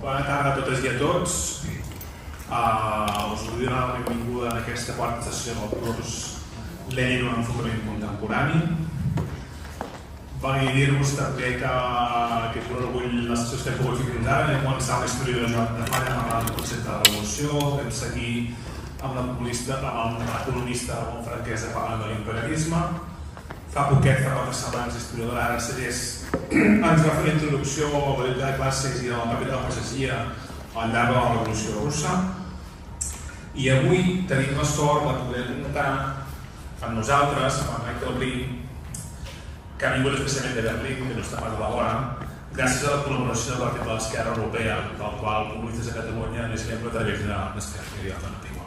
Bona tarda a totes i a tots. Us vull donar la benvinguda en aquesta quarta sessió del curs Lenin, un enfocament contemporani. Vull dir-vos també que és un orgull les sessions que hem pogut fer fins ara. Vam començar amb l'historiador Joan de Falla parlant del concepte de revolució, vam seguir amb l'economista Ramon Franquesa parlant de l'imperialisme. Fa poquet, fa 4 setmanes, l'historiador Ara Cellers ens va fer la introducció a la llibre de classes i al paper de la pagesia al llarg de la Revolució Russa. I avui tenim la sort de poder comptar amb nosaltres, amb en Michael Brie, que ha vingut especialment de Berlín, que no està pas a la vora, gràcies a la col·laboració del Partit de l'Esquerra Europea, del qual Comunistes a Catalunya n'és membre a través de l'Esquerra Media Alternativa.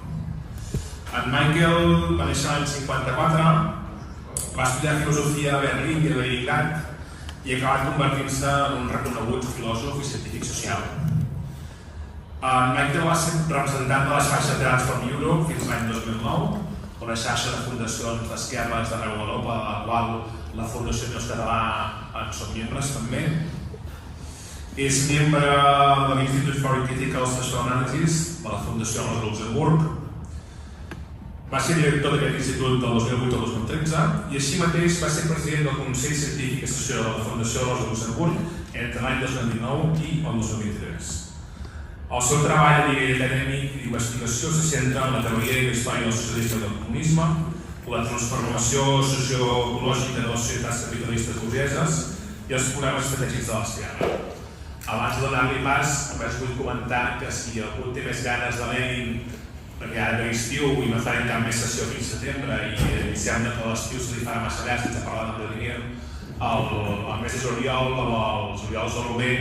En Michael va néixer l'any 54, va estudiar filosofia a Berlín i a Leningrad i ha acabat convertint-se en un reconegut filòsof i científic social. En Michael va ser representant de la xarxa Transform Europe fins l'any 2009, una xarxa de fundacions d'esquerres d'arreu d'Europa, de la qual la Fundació Neus Català en són membres també. És membre de l'Institute for Critical Social Analysis de la Fundació Rosa Luxemburg. Va ser director d'aquest institut del 2008 al 2013 i així mateix va ser president del Consell Científic i Associació de la Fundació Rosa Luxemburg entre l'any 2019 i el 2023. El seu treball a nivell acadèmic i d'investigació se centra en la teoria i la història del socialisme i del comunisme, la transformació socioecològica de les societats capitalistes burgeses i els problemes estratègics de l'esquerra. Abans de donar-li pas, només vull comentar que si algú té més ganes de Lenin, perquè ara ve l'estiu i no farem cap més sessió fins setembre i sembla que l'estiu se li farà massa llarg sense parlar de Lenin, el mes de juliol, els juliols de l'Ober,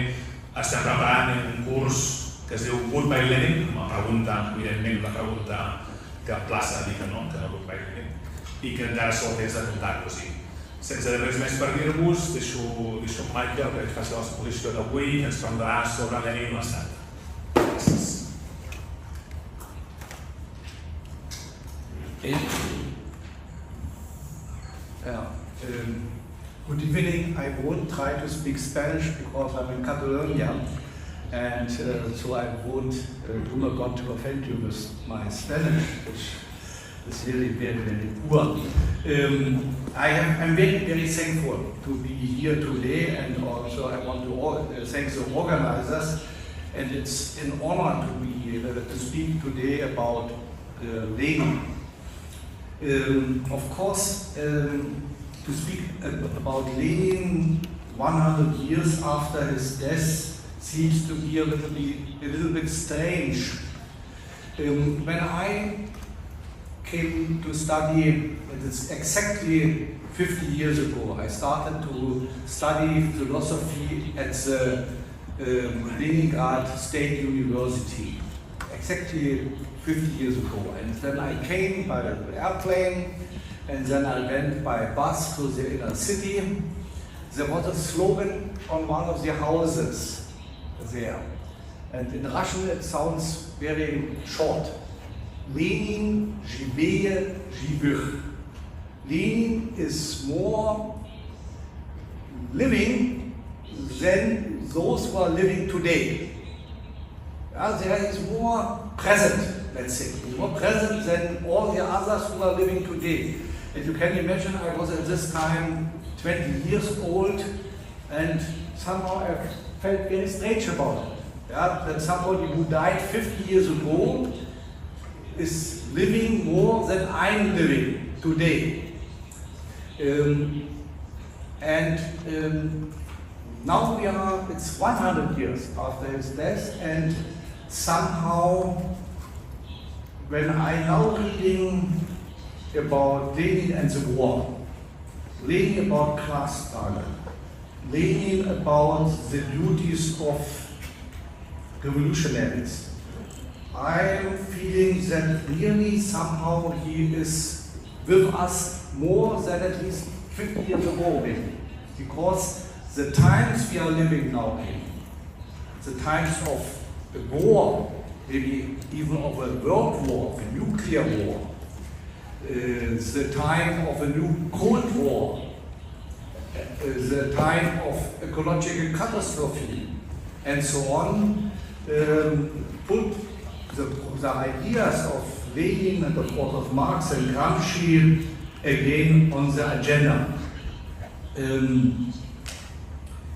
estem preparant un curs que es diu Goodbye Lenin, una pregunta, evidentment una pregunta que plaça dir que no Goodbye Lenin, i que encara sou temps de comptar-vos-hi. Sense res més per dir-vos, deixo en Michael que ens faci l'exposició d'avui i ens parlarà sobre Lenin i l'Estat. Gràcies. Good evening. I won't try to speak Spanish because I'm in Catalonia, and so I won't do not want to offend you with my Spanish, which is really very, very poor. I'm very, very thankful to be here today, and also I want to thank the organizers. And it's an honor to be to speak today about Lenin. Of course, to speak about Lenin 100 years after his death seems to be a little bit strange. When I came to study, it's exactly 50 years ago, I started to study philosophy at the Leningrad State University, exactly 50 years ago. And then I came by the airplane, and then I went by bus to the inner city. There was a slogan on one of the houses there. And in Russian it sounds very short. Lenin живее живых. Lenin is more living than those who are living today. There is more present, let's say. He's more present than all the others who are living today. And you can imagine I was at this time 20 years old, and somehow I felt very strange about it. That somebody who died 50 years ago is living more than I'm living today. Now it's 100 years after his death, and somehow when I now reading about Lenin and the war, Lenin about class struggle, Lenin about the duties of revolutionaries, I'm feeling that really somehow he is with us more than at least 50 years ago maybe, because the times we are living now in, the times of a war, maybe even of a world war, of a nuclear war, the time of a new Cold War, the time of ecological catastrophe, and so on, put the ideas of Lenin and of course of Marx and Gramsci again on the agenda.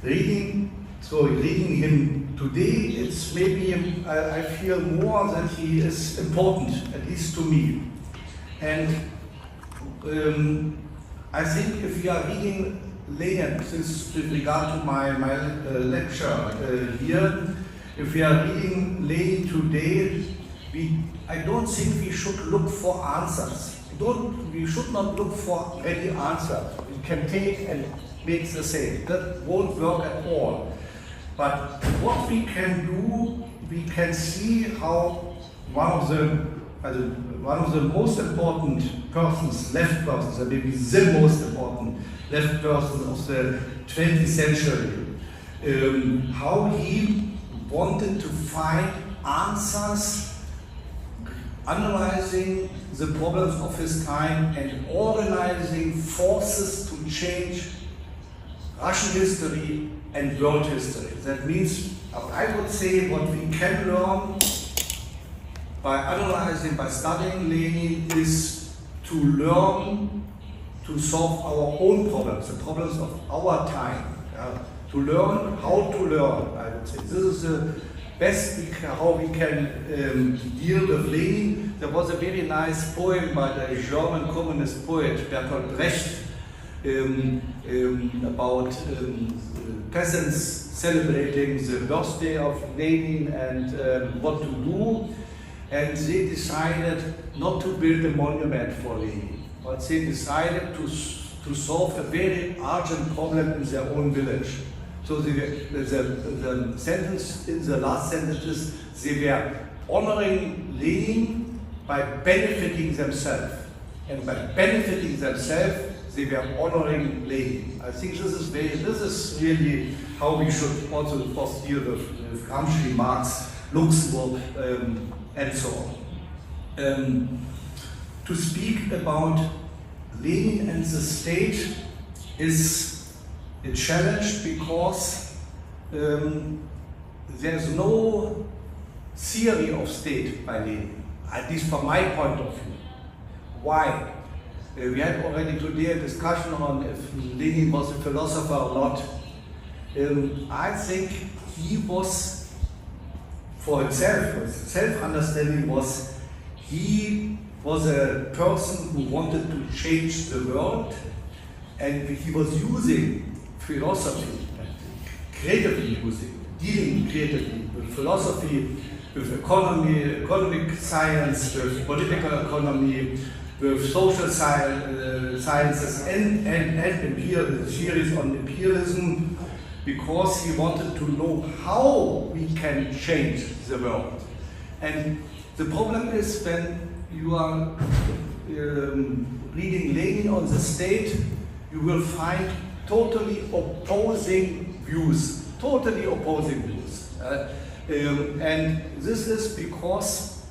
Reading him today, it's maybe, I feel more that he is important, at least to me. And I think if we are reading Lenin, since with regard to my lecture here, if we are reading Lenin today, I don't think we should look for answers. We should not look for ready answers. We can take and make the same. That won't work at all. But what we can do, we can see how one of the most important persons, left persons, and maybe the most important left person of the 20th century, how he wanted to find answers, analyzing the problems of his time and organizing forces to change Russian history and world history. That means, I would say, what we can learn by analyzing, by studying Lenin, is to learn to solve our own problems, the problems of our time. To learn how to learn, I would say. This is the best how we can deal with Lenin. There was a very nice poem by the German communist poet Bertolt Brecht about peasants celebrating the birthday of Lenin and what to do. And they decided not to build a monument for Lenin, but they decided to solve a very urgent problem in their own village. So the sentence, in the last sentences, they were honoring Lenin by benefiting themselves. And by benefiting themselves, they were honoring Lenin. I think this is really how we should also deal with Gramsci, Marx, Luxemburg, and so on. To speak about Lenin and the state is a challenge because there's no theory of state by Lenin, at least from my point of view. Why? We had already today a discussion on if Lenin was a philosopher or not. I think he was, for himself, his self-understanding was, he was a person who wanted to change the world, and he was using philosophy, creatively using, dealing creatively with philosophy, with economic science, with political economy, with social sciences, and theories on imperialism, because he wanted to know how we can change the world. And the problem is when you are reading Lenin on the state, you will find totally opposing views. And this is because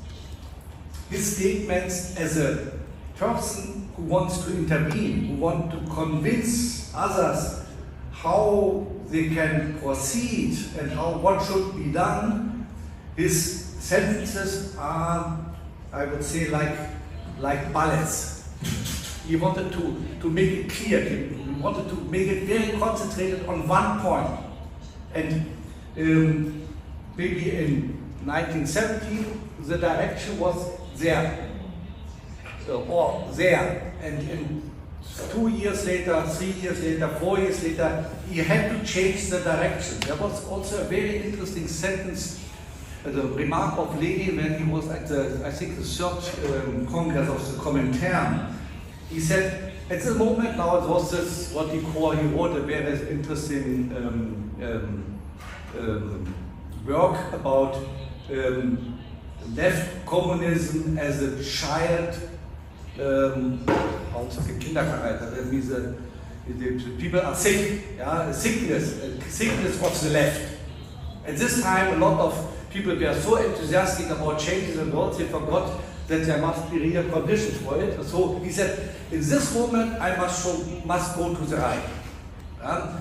his statements as a person who wants to intervene, who wants to convince others how they can proceed and what should be done, his sentences are, I would say, like bullets. He wanted to make it clear, he wanted to make it very concentrated on one point. And maybe in 1970, the direction was there, and 2 years later, 3 years later, 4 years later, he had to change the direction. There was also a very interesting sentence, the remark of Lenin when he was at the, I think, the third Congress of the Comintern. He said, at the moment now, it was this, what he wrote a very interesting work about left communism as a child, that means the people are sick, sickness of the left. At this time, a lot of people were so enthusiastic about changes in the world, they forgot that there must be real conditions for it. So he said, in this moment, I must go to the right.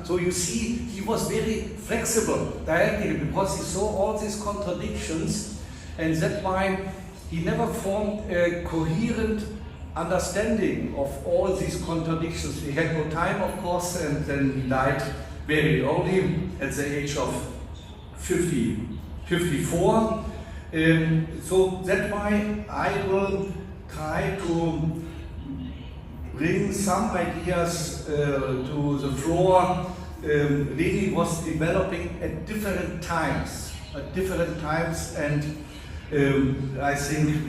So you see, he was very flexible directly because he saw all these contradictions, and that's why he never formed a coherent understanding of all these contradictions. He had no time, of course, and then he died very early at the age of 54. So that's why I will try to bring some ideas to the floor. Lenin was developing at different times, and I think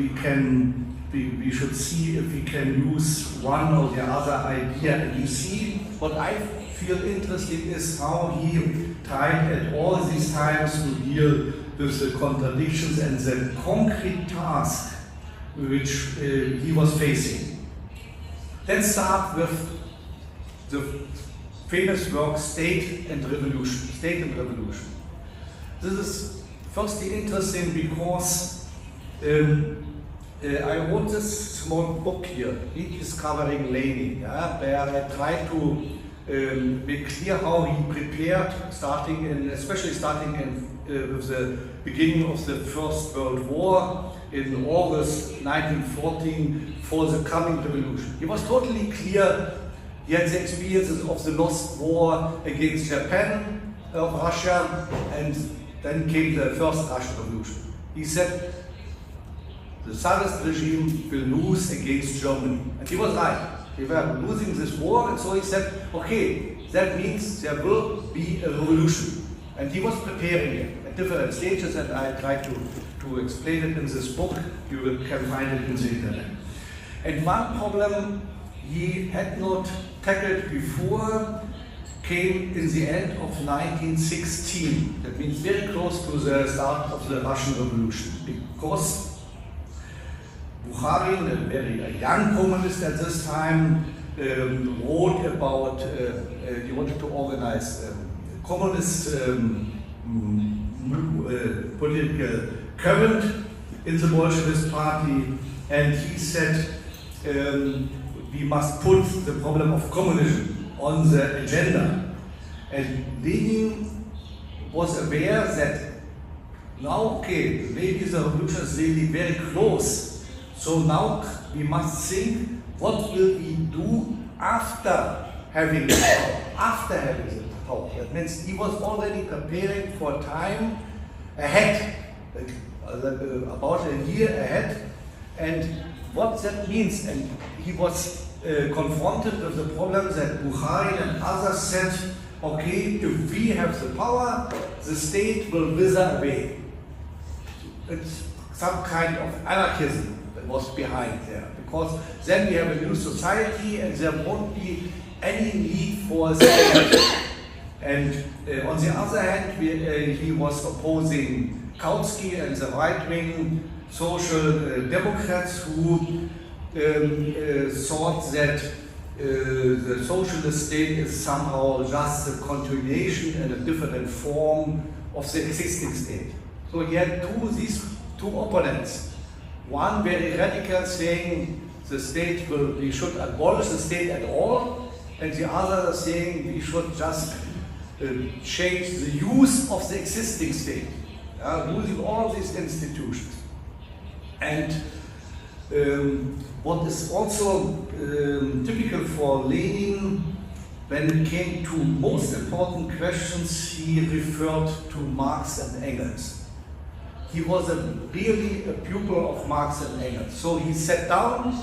we should see if we can use one or the other idea. And you see, what I feel interesting is how he tried at all these times to deal with the contradictions and the concrete task which he was facing. Let's start with the famous work State and Revolution. State and Revolution. This is firstly interesting because I wrote this small book here, Rediscovering Lenin, where I tried to make clear how he prepared, especially starting with the beginning of the First World War in August 1914 for the coming revolution. He was totally clear. He had the experiences of the lost war against Japan, of Russia, and then came the first Russian Revolution. He said, the Tsarist regime will lose against Germany. And he was right. They were losing this war, and so he said, okay, that means there will be a revolution. And he was preparing it at different stages, and I tried to explain it in this book. You can find it in the internet. And one problem he had not tackled before came in the end of 1916. That means very close to the start of the Russian Revolution, because Bukharin, a very young communist at this time, wrote about, he wanted to organize communist political current in the Bolshevist party, and he said we must put the problem of communism on the agenda. And Lenin was aware that now, okay, maybe the revolution is really very close, so now we must think what will we do after having the power. That means he was already preparing for time ahead, about a year ahead, and what that means. And he was confronted with the problem that Bukharin and others said, okay, if we have the power, the state will wither away. It's some kind of anarchism that was behind there, because then we have a new society and there won't be any need for state. And on the other hand, he was opposing Kautsky and the right-wing social democrats who thought that the socialist state is somehow just a continuation and a different form of the existing state. So he had these two opponents. One very radical, saying we should abolish the state at all, and the other saying we should just change the use of the existing state, losing all these institutions. And what is also typical for Lenin, when it came to most important questions, he referred to Marx and Engels. He was really a pupil of Marx and Engels. So he sat down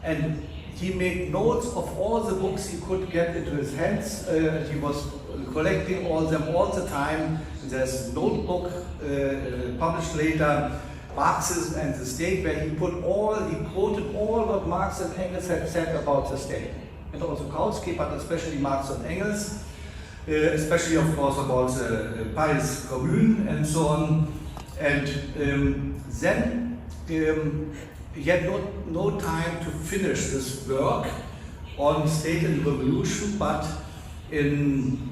and he made notes of all the books he could get into his hands. He was collecting all them all the time. There's a notebook published later, Marxism and the State, where he quoted all what Marx and Engels had said about the state. And also Kautsky, but especially Marx and Engels, especially of course about the Paris Commune and so on. And then he had no time to finish this work on State and Revolution, but in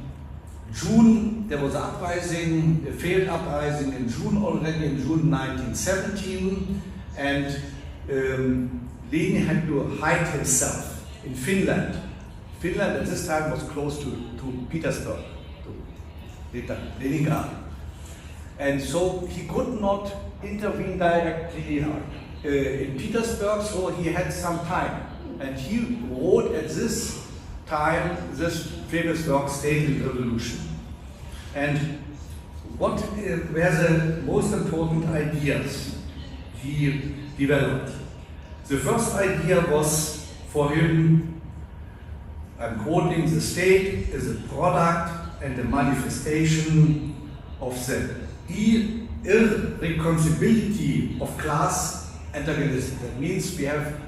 June there was an uprising, a failed uprising in June already, in June 1917, and Lenin had to hide himself in Finland. Finland at this time was close to Petersburg, to Leningrad. And so he could not intervene directly in Petersburg, so he had some time. And he wrote at this time this famous work, State and Revolution. And what were the most important ideas he developed? The first idea was for him, I'm quoting, the state is a product and a manifestation of the irreconcilability of class antagonism. That means we have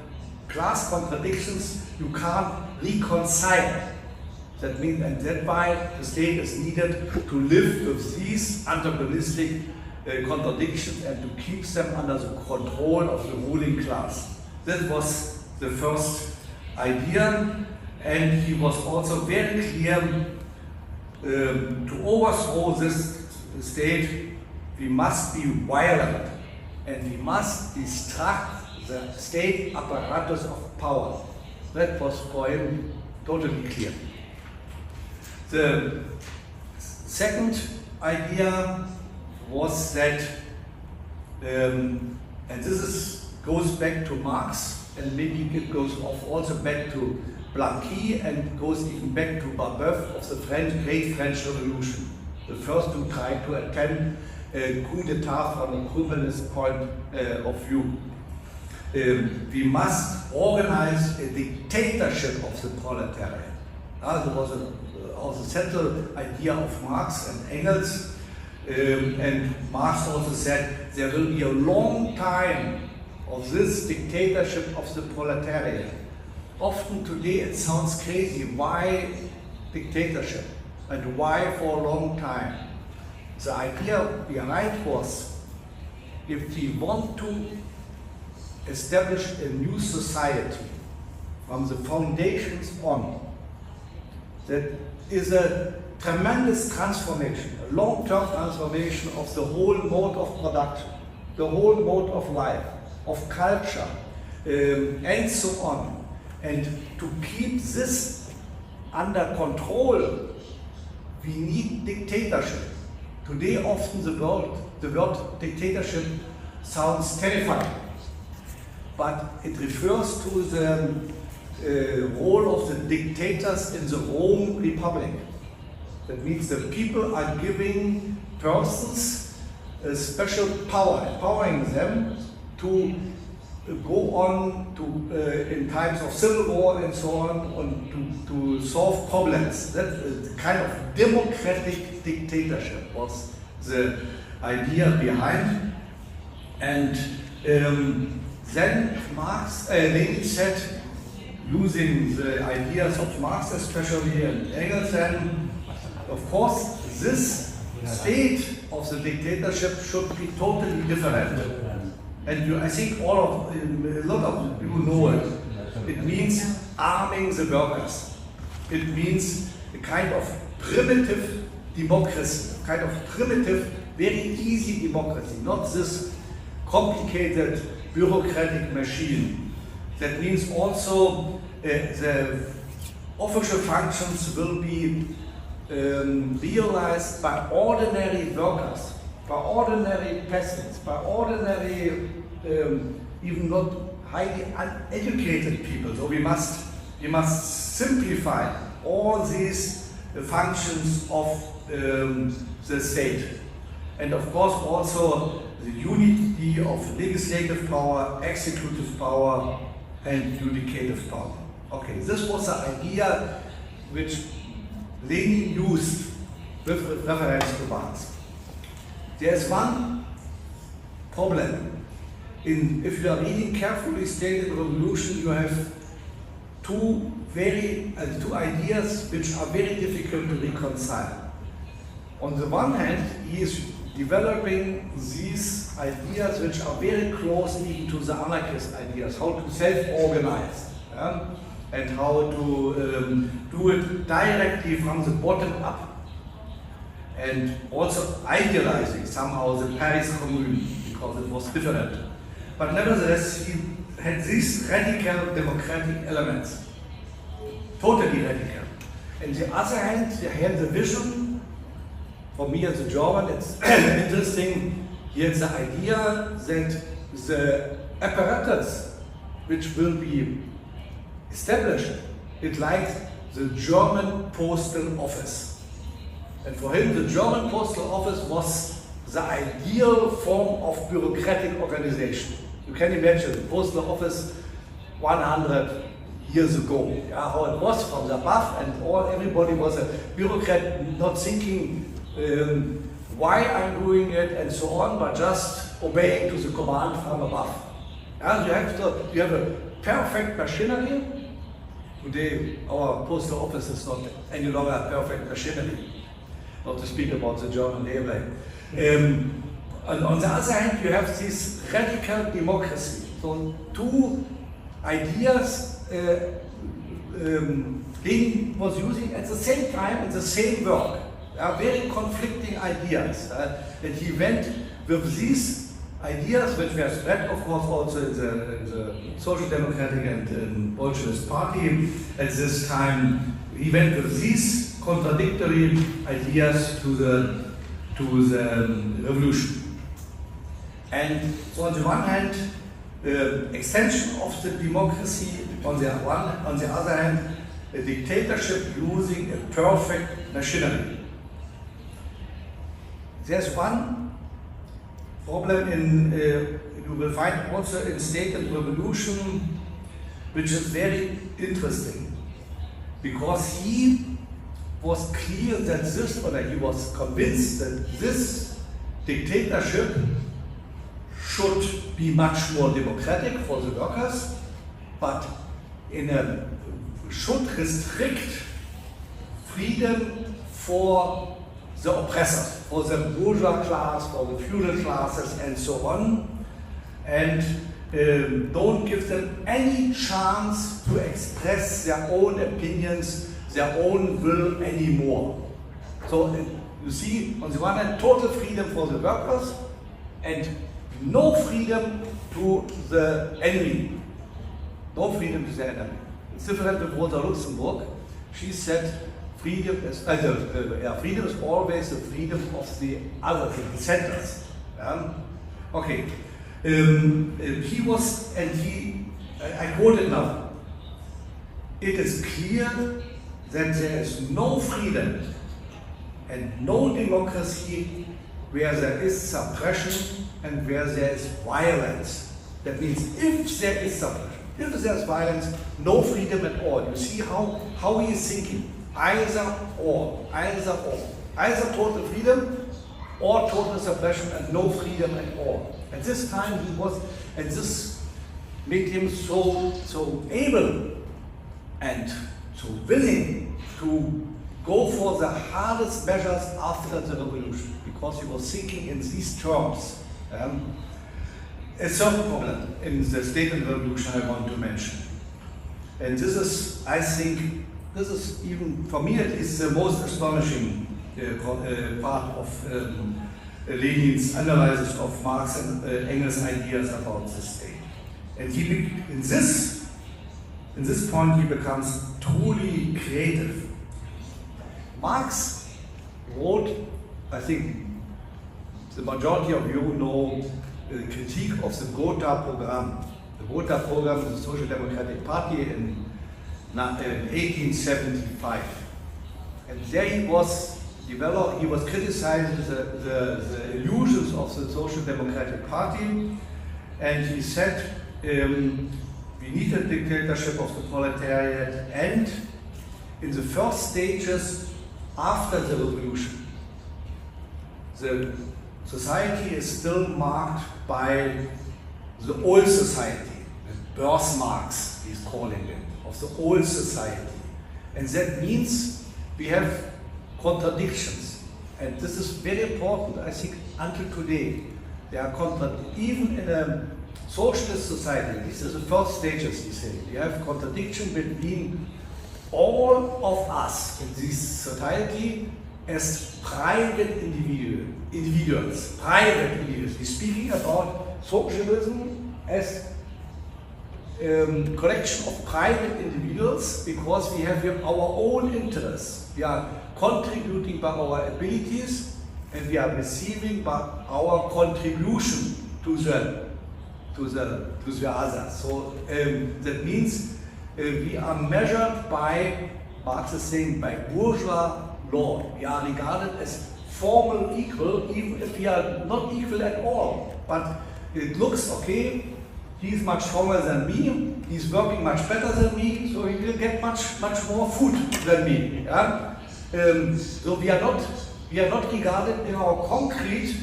class contradictions you can't reconcile. That means, and that's why the state is needed to live with these antagonistic contradictions and to keep them under the control of the ruling class. That was the first idea, and he was also very clear to overthrow this state, we must be violent and we must destruct the state apparatus of power. That was for him totally clear. The second idea was that, and this goes back to Marx, and maybe it goes also back to Blanqui, and goes even back to Babeuf of the Great French Revolution. The first who tried to attempt a coup d'etat from a communist point of view. We must organize a dictatorship of the proletariat. There was also central idea of Marx and Engels, and Marx also said there will be a long time of this dictatorship of the proletariat. Often today it sounds crazy. Why dictatorship? And why for a long time? The idea behind was, if we want to establish a new society from the foundations on, that is a tremendous transformation, a long-term transformation of the whole mode of production, the whole mode of life, of culture, and so on. And to keep this under control, we need dictatorship. Today, often the word dictatorship sounds terrifying, but it refers to the role of the dictators in the Rome Republic. That means the people are giving persons a special power, empowering them to go on to in times of civil war and so on to solve problems. That kind of democratic dictatorship was the idea behind. And then Lenin said, using the ideas of Marx especially and Engels, then of course this state of the dictatorship should be totally different. And I think a lot of you know it. It means arming the workers. It means a kind of primitive democracy, a kind of primitive, very easy democracy, not this complicated bureaucratic machine. That means also the official functions will be realized by ordinary workers, by ordinary peasants, by ordinary, even not highly uneducated people. So we must simplify all these functions of the state. And of course also the unity of legislative power, executive power, and judicative power. Okay, this was the idea which Lenin used with reference to Marx. There is one problem. If you are reading carefully State and Revolution, you have two ideas which are very difficult to reconcile. On the one hand, he is developing these ideas which are very close even to the anarchist ideas, how to self-organize, and how to do it directly from the bottom up. And also idealizing somehow the Paris Commune, because it was different. But nevertheless, he had these radical democratic elements. totally radical. On the other hand, they have the vision. For me as a German, it's interesting. Here's the idea that the apparatus which will be established, it's like the German postal office. And for him, the German postal office was the ideal form of bureaucratic organization. You can imagine the postal office 100 years ago, yeah, how it was from the above, and everybody was a bureaucrat, not thinking why I'm doing it and so on, but just obeying to the command from above. Yeah, you have a perfect machinery. Today, our postal office is not any longer a perfect machinery, not to speak about the German railway. And on the other hand, you have this radical democracy. So two ideas Lenin was using at the same time in the same work. Very conflicting ideas. And he went with these ideas, which were spread, of course, also in the Social Democratic and Bolshevist Party at this time. He went with these contradictory ideas to the revolution. And so on the one hand, extension of the democracy, on the other hand, a dictatorship using a perfect machinery. There's one problem you will find also in State and Revolution, which is very interesting, because he was clear that he was convinced that this dictatorship should be much more democratic for the workers, but should restrict freedom for the oppressors, for the bourgeois class, for the feudal classes, and so on, and don't give them any chance to express their own opinions, their own will anymore. So you see, on the one hand, total freedom for the workers, and no freedom to the enemy. No freedom to the enemy. It's different with Rosa Luxemburg. She said, freedom is always the freedom of the other, the dissenters. Okay. I quote it now. It is clear that there is no freedom and no democracy where there is suppression and where there is violence. That means if there is suppression, if there is violence, no freedom at all. You see how he is thinking. Either or. Either total freedom or total suppression and no freedom at all. At this time and this made him so able and so willing to go for the hardest measures after the revolution, because he was thinking in these terms. A third problem in the State and Revolution I want to mention. And this is, I think, even, for me, it is the most astonishing part of Lenin's analysis of Marx and Engels' ideas about the state. And in this point, he becomes truly creative. Marx wrote, I think the majority of you know, the critique of the Gotha program. The Gotha program is the Social Democratic Party in 1875. And there he was criticizing the illusions of the Social Democratic Party, and he said we need a dictatorship of the proletariat, and in the first stages after the revolution, the society is still marked by the old society, the birthmarks, he's calling it, of the old society. And that means we have contradictions. And this is very important, I think, until today. There are even in a socialist society, this is the first stages, he said, you have contradiction between all of us in this society as private individuals. He's speaking about socialism as collection of private individuals because we have here our own interests. We are contributing by our abilities and we are receiving by our contribution to the others. So that means we are measured by, Marx is saying, by bourgeois law. We are regarded as formal equal, even if we are not equal at all. But it looks okay, he's much stronger than me, he's working much better than me, so he will get much more food than me. Yeah? So we are not regarded in our concrete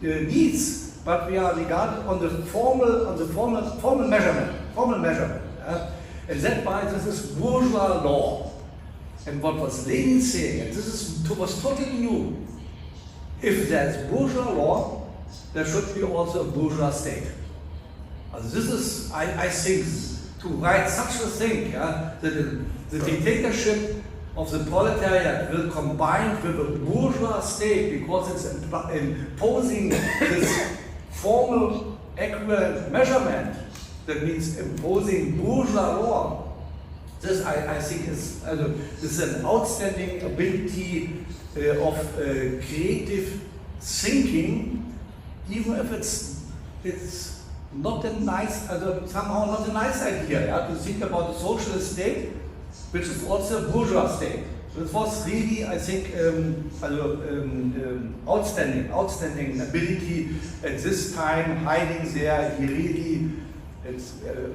needs, but we are regarded on the formal measurement. Yeah? And that by this is bourgeois law. And what was Lenin saying, and this was totally new, if there's bourgeois law, there should be also a bourgeois state. This is, I think, to write such a thing, yeah, that the dictatorship of the proletariat will combine with a bourgeois state because it's imposing this formal equivalent measurement, that means imposing bourgeois law. This, I think, is an outstanding ability of creative thinking, even if it's not a nice, somehow not a nice idea, yeah, to think about a socialist state, which is also a bourgeois state. This was really, I think, outstanding ability at this time, hiding there. He really,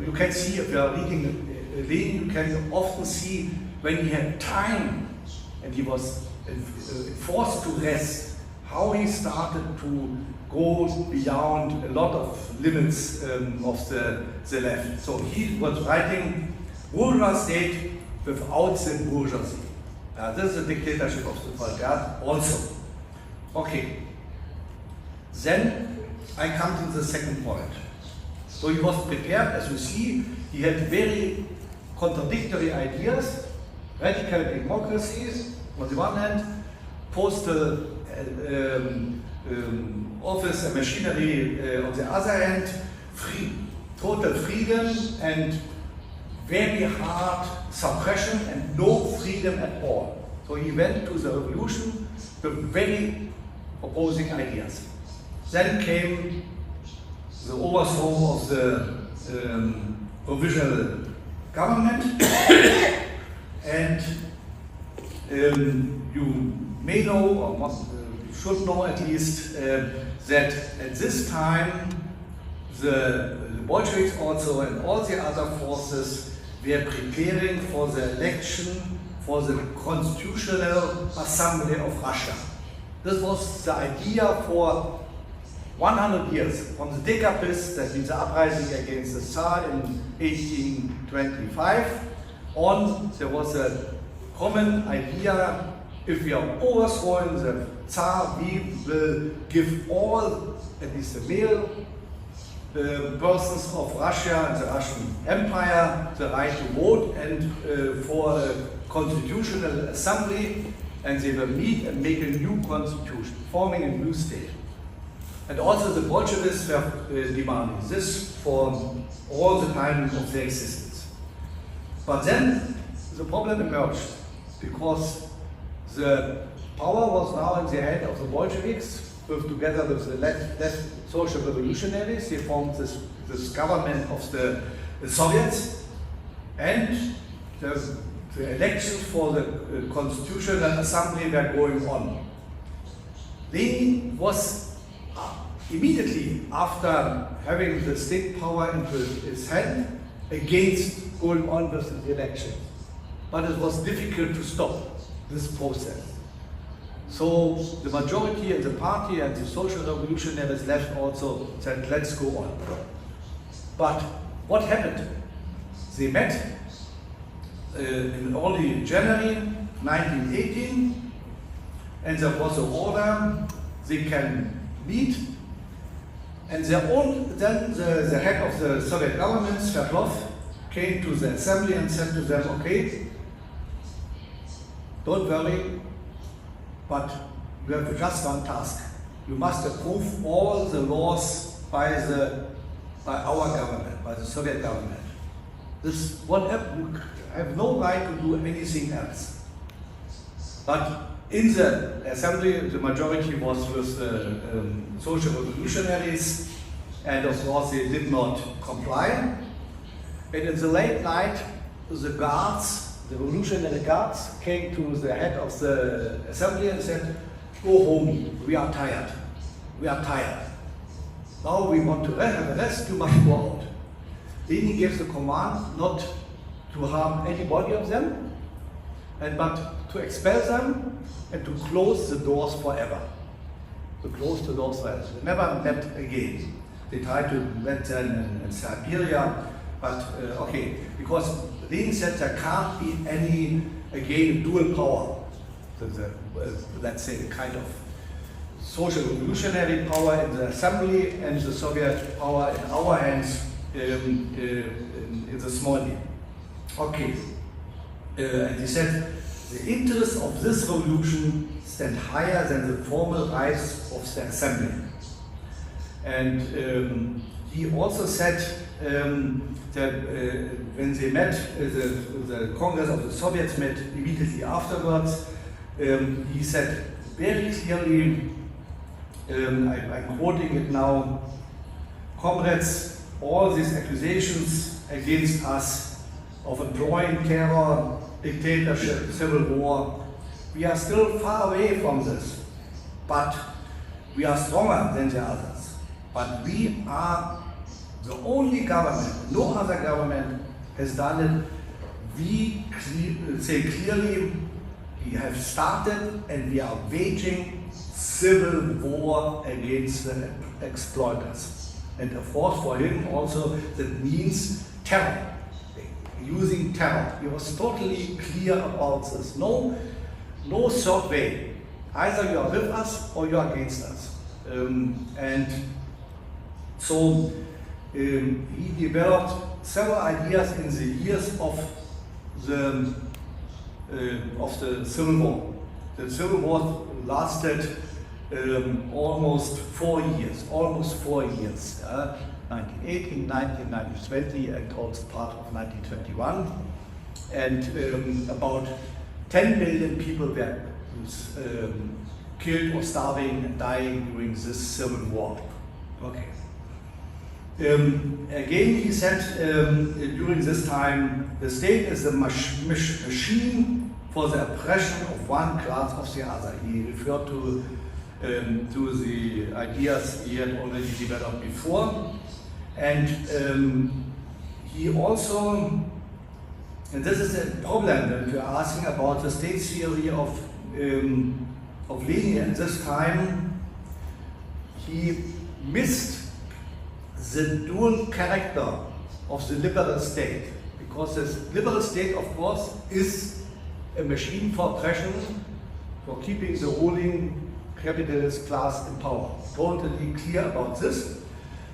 you can see, if you are reading Lenin, you can often see when he had time and he was forced to rest, how he started to go beyond a lot of limits of the left. So he was writing bourgeois state without the bourgeoisie. This is the dictatorship of the proletariat also. Okay. Then I come to the second point. So he was prepared, as you see, he had very contradictory ideas, radical democracies on the one hand, postal office and machinery on the other hand, total freedom and very hard suppression and no freedom at all. So he went to the revolution with very opposing ideas. Then came the overthrow of the provisional government and you may know, or should know at least, that at this time the Bolsheviks also and all the other forces were preparing for the election for the Constitutional Assembly of Russia. This was the idea for 100 years, from the Decapist, that means the uprising against the Tsar in 1825, on. There was a common idea, if we are overthrowing the Tsar, we will give all, at least the male persons of Russia and the Russian Empire, the right to vote and for a constitutional assembly, and they will meet and make a new constitution, forming a new state. And also the Bolsheviks were demanding this for all the time of their existence. But then the problem emerged, because the power was now in the hand of the Bolsheviks, together with the left social revolutionaries. They formed this government of the Soviets, and the elections for the Constitutional Assembly were going on. Lenin was immediately after having the state power into his hand against going on with the elections. But it was difficult to stop this process. So the majority in the party and the social revolutionaries left also said, let's go on. But what happened? They met in early January 1918, and there was an order, they can meet, and then the head of the Soviet government, Sverdlov, came to the assembly and said to them, okay, don't worry, but you have just one task. You must approve all the laws by our government, by the Soviet government. This whatever, you have no right to do anything else. But in the assembly, the majority was with the social revolutionaries, and of course they did not comply. And in the late night, the guards, the revolutionary guards, came to the head of the assembly and said, "Go home, we are tired. We are tired. Now we want to have a rest, you must go out." Then he gave the command not to harm anybody of them, but to expel them and to close the doors forever. To close the doors forever. They never met again. They tried to meet them in Siberia, but okay, because Lenin said there can't be any, again, dual power. Let's say, kind of social revolutionary power in the assembly and the Soviet power in our hands in the Smolny. Okay, and he said, the interests of this revolution stand higher than the formal rights of the assembly. And he also said that when they met, the Congress of the Soviets met immediately afterwards, he said very clearly, I'm quoting it now, "Comrades, all these accusations against us of employing terror, dictatorship, civil war, we are still far away from this, but we are stronger than the others. But we are the only government, no other government has done it. We say clearly, we have started and we are waging civil war against the exploiters." And of course for him also that means terror, using terror. He was totally clear about this. No third way. Either you are with us or you are against us. And so he developed several ideas in the years of the Civil War. The Civil War lasted almost 4 years. 1918, 19, 1920, and also part of 1921. And about 10 million people were killed or starving and dying during this civil war. Okay. Again, he said during this time, the state is a machine for the oppression of one class of the other. He referred to the ideas he had already developed before. And he also, and this is a problem that we are asking about the state theory of Lenin at this time, he missed the dual character of the liberal state, because the liberal state, of course, is a machine for oppression, for keeping the ruling capitalist class in power. Totally clear about this.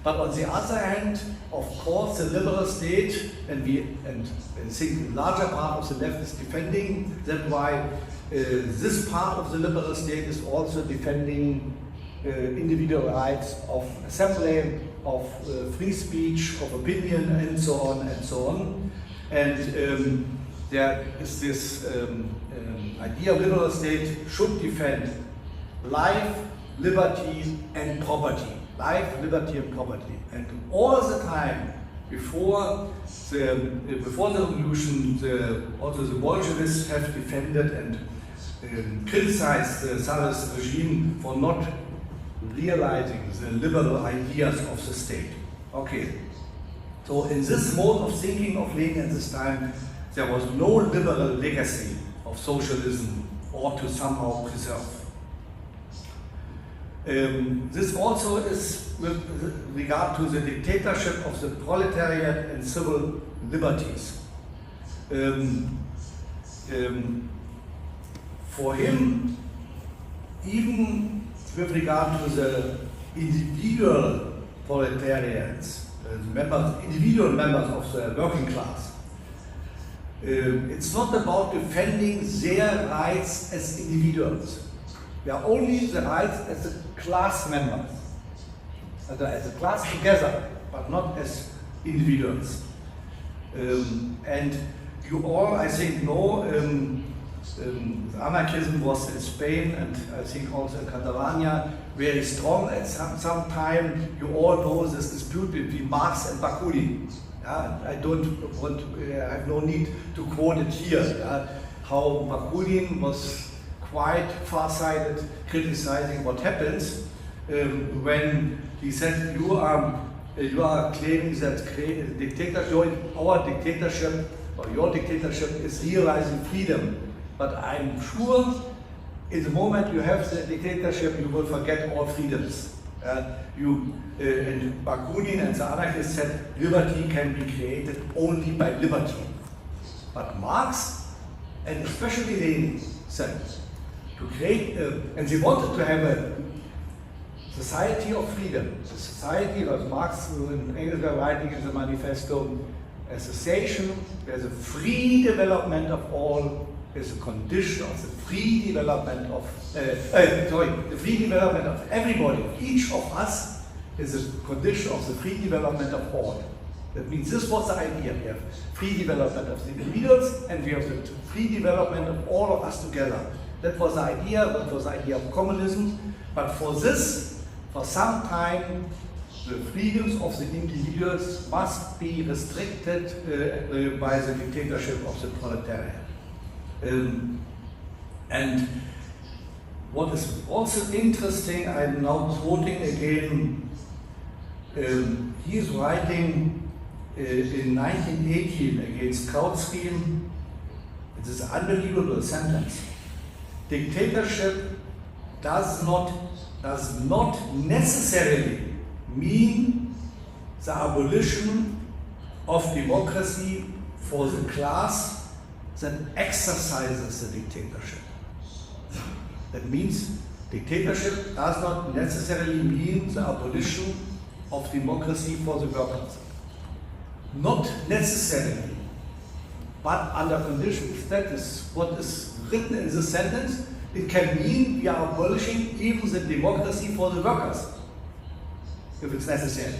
But on the other hand, of course, the liberal state, and I think a larger part of the left is defending that, why this part of the liberal state is also defending individual rights of assembly, of free speech, of opinion, and so on and so on. And there is this idea of liberal state should defend life, liberty, and property. Life, liberty, and property. And all the time before the revolution, also the Bolsheviks have defended and criticized the Tsarist regime for not realizing the liberal ideas of the state. Okay. So in this mode of thinking of Lenin at this time, there was no liberal legacy of socialism or to somehow preserve. This also is with regard to the dictatorship of the proletariat and civil liberties. For him, even with regard to the individual proletarians, individual members of the working class, it's not about defending their rights as individuals. They are only the rights as a class members, as a class together, but not as individuals. And you all, I think, know anarchism was in Spain and I think also in Catalonia very strong at some time. You all know this dispute between Marx and Bakunin. I have no need to quote it here. How Bakunin was quite far-sighted, criticizing what happens when he said, you are claiming that our dictatorship or your dictatorship is realizing freedom. But I'm sure in the moment you have the dictatorship, you will forget all freedoms. And Bakunin and the anarchists said liberty can be created only by liberty. But Marx and especially Lenin said to create, and they wanted to have a society of freedom. The society that Marx and Engels were writing in the manifesto, association where the free development of all is a condition of the free development of, the free development of everybody, each of us is a condition of the free development of all. That means this was the idea. We have free development of the individuals and we have the free development of all of us together. That was the idea, that was the idea of communism. But for this, for some time, the freedoms of the individuals must be restricted by the dictatorship of the proletariat. And what is also interesting, I'm now quoting again, he is writing in 1918 against Kautsky. It is an unbelievable sentence. Dictatorship does not necessarily mean the abolition of democracy for the class that exercises the dictatorship. That means dictatorship does not necessarily mean the abolition of democracy for the workers. Not necessarily, but under conditions. That is what is written in the sentence. It can mean we are abolishing even the democracy for the workers, if it's necessary.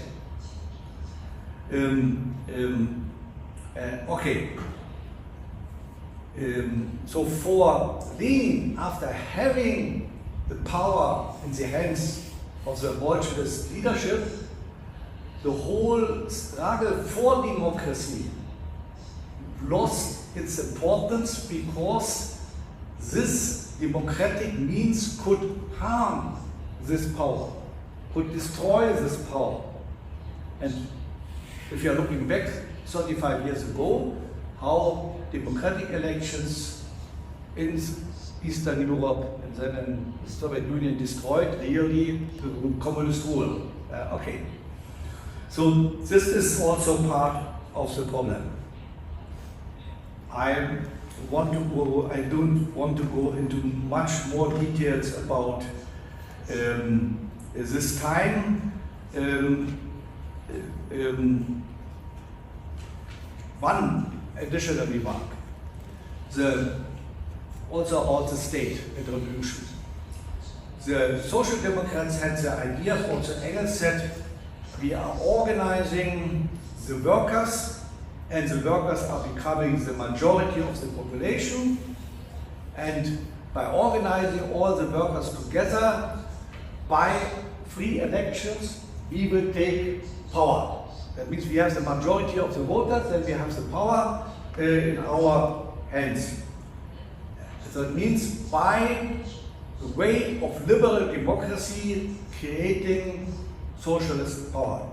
Okay. So for Lenin, after having the power in the hands of the Bolshevist leadership, the whole struggle for democracy lost its importance because this democratic means could harm this power, could destroy this power. And if you are looking back 35 years ago, how democratic elections in Eastern Europe and then in the Soviet Union destroyed really the communist rule. Okay. So this is also part of the problem. I don't want to go into much more details about this time. One additional remark. Also about the state revolution. The Social Democrats had the idea, also Engels said, we are organizing the workers, and the workers are becoming the majority of the population, and by organizing all the workers together, by free elections, we will take power. That means we have the majority of the voters, then we have the power in our hands. So it means by the way of liberal democracy creating socialist power.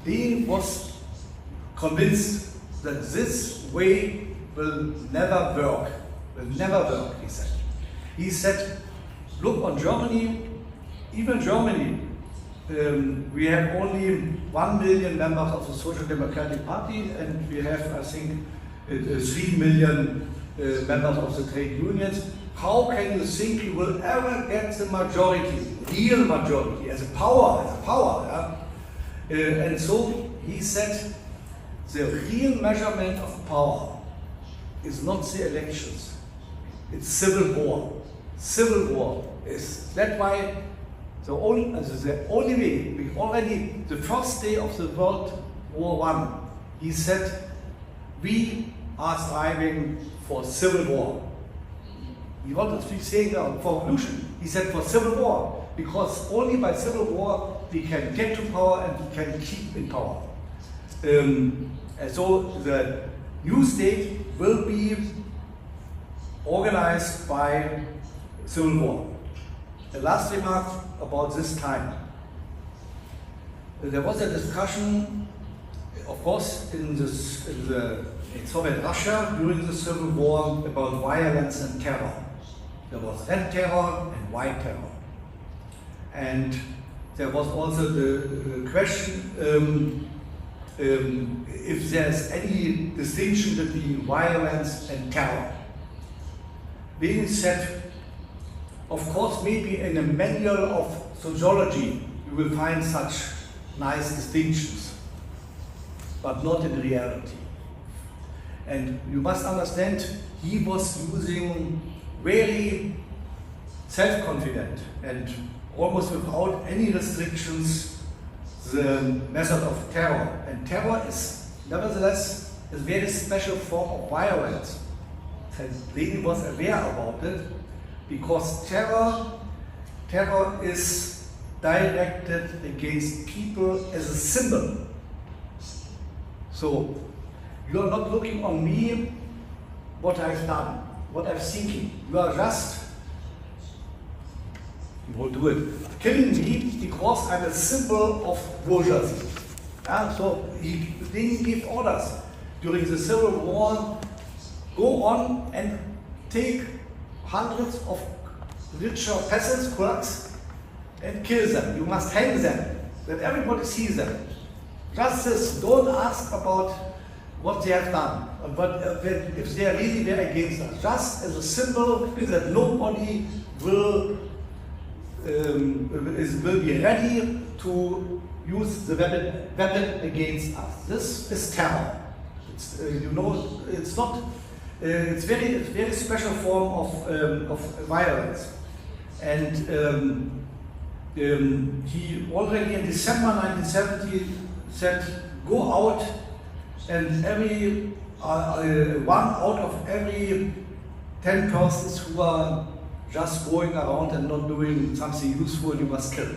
He was convinced that this way will never work, he said. He said, look on Germany, even Germany, we have only 1 million members of the Social Democratic Party, and we have, I think, 3 million members of the trade unions. How can you think you will ever get the majority, real majority, as a power, yeah? And so he said, the real measurement of power is not the elections, it's civil war. Civil war is, that's why the only way, already the first day of the World War I, he said, we are striving for civil war. He wanted to say for revolution. He said for civil war, because only by civil war we can get to power and we can keep in power. And so the new state will be organized by civil war. The last remark about this time. There was a discussion, of course, in Soviet Russia during the Civil War about violence and terror. There was red terror and white terror. And there was also the question if there's any distinction between violence and terror. Lenin said, of course, maybe in a manual of sociology you will find such nice distinctions, but not in reality. And you must understand, he was using very self-confident and almost without any restrictions the method of terror. And terror is nevertheless a very special form of violence. And Lenin was aware about it, because terror is directed against people as a symbol. So you are not looking on me, what I've done, what I'm thinking. You are just, you won't do it, killing me because I'm a symbol of bourgeoisie. So he didn't give orders during the Civil War. Go on and take hundreds of richer peasants, clerks, and kill them. You must hang them, that everybody sees them. Just this, don't ask about what they have done, but if they are really there against us. Just as a symbol that nobody will be ready to use the weapon against us. This is terror. It's, it's not. It's very special form of violence, and he already in December 1970 said, "Go out, and every 1 out of every 10 persons who are just going around and not doing something useful, you must kill."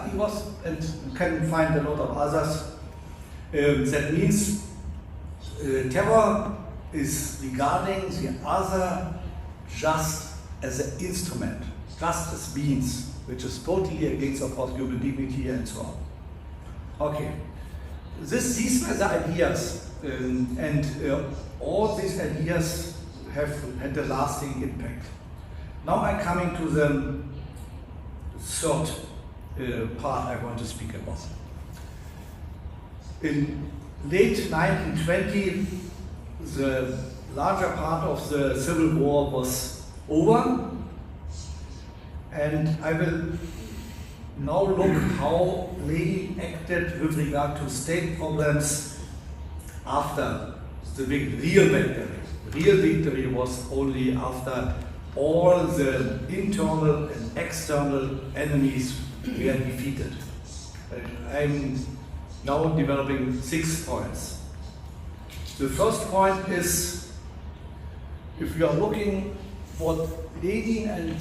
He was, and you can find a lot of others. That means terror is regarding the other just as an instrument, just as means, which is totally against, of course, human dignity and so on. Okay, these were the ideas, and all these ideas have had a lasting impact. Now I'm coming to the third part I want to speak about. In late 1920, the larger part of the Civil War was over, and I will now look how Lenin acted with regard to state problems after the real victory. The real victory was only after all the internal and external enemies were defeated. I'm now developing 6 points. The first point is, if you are looking what Lenin and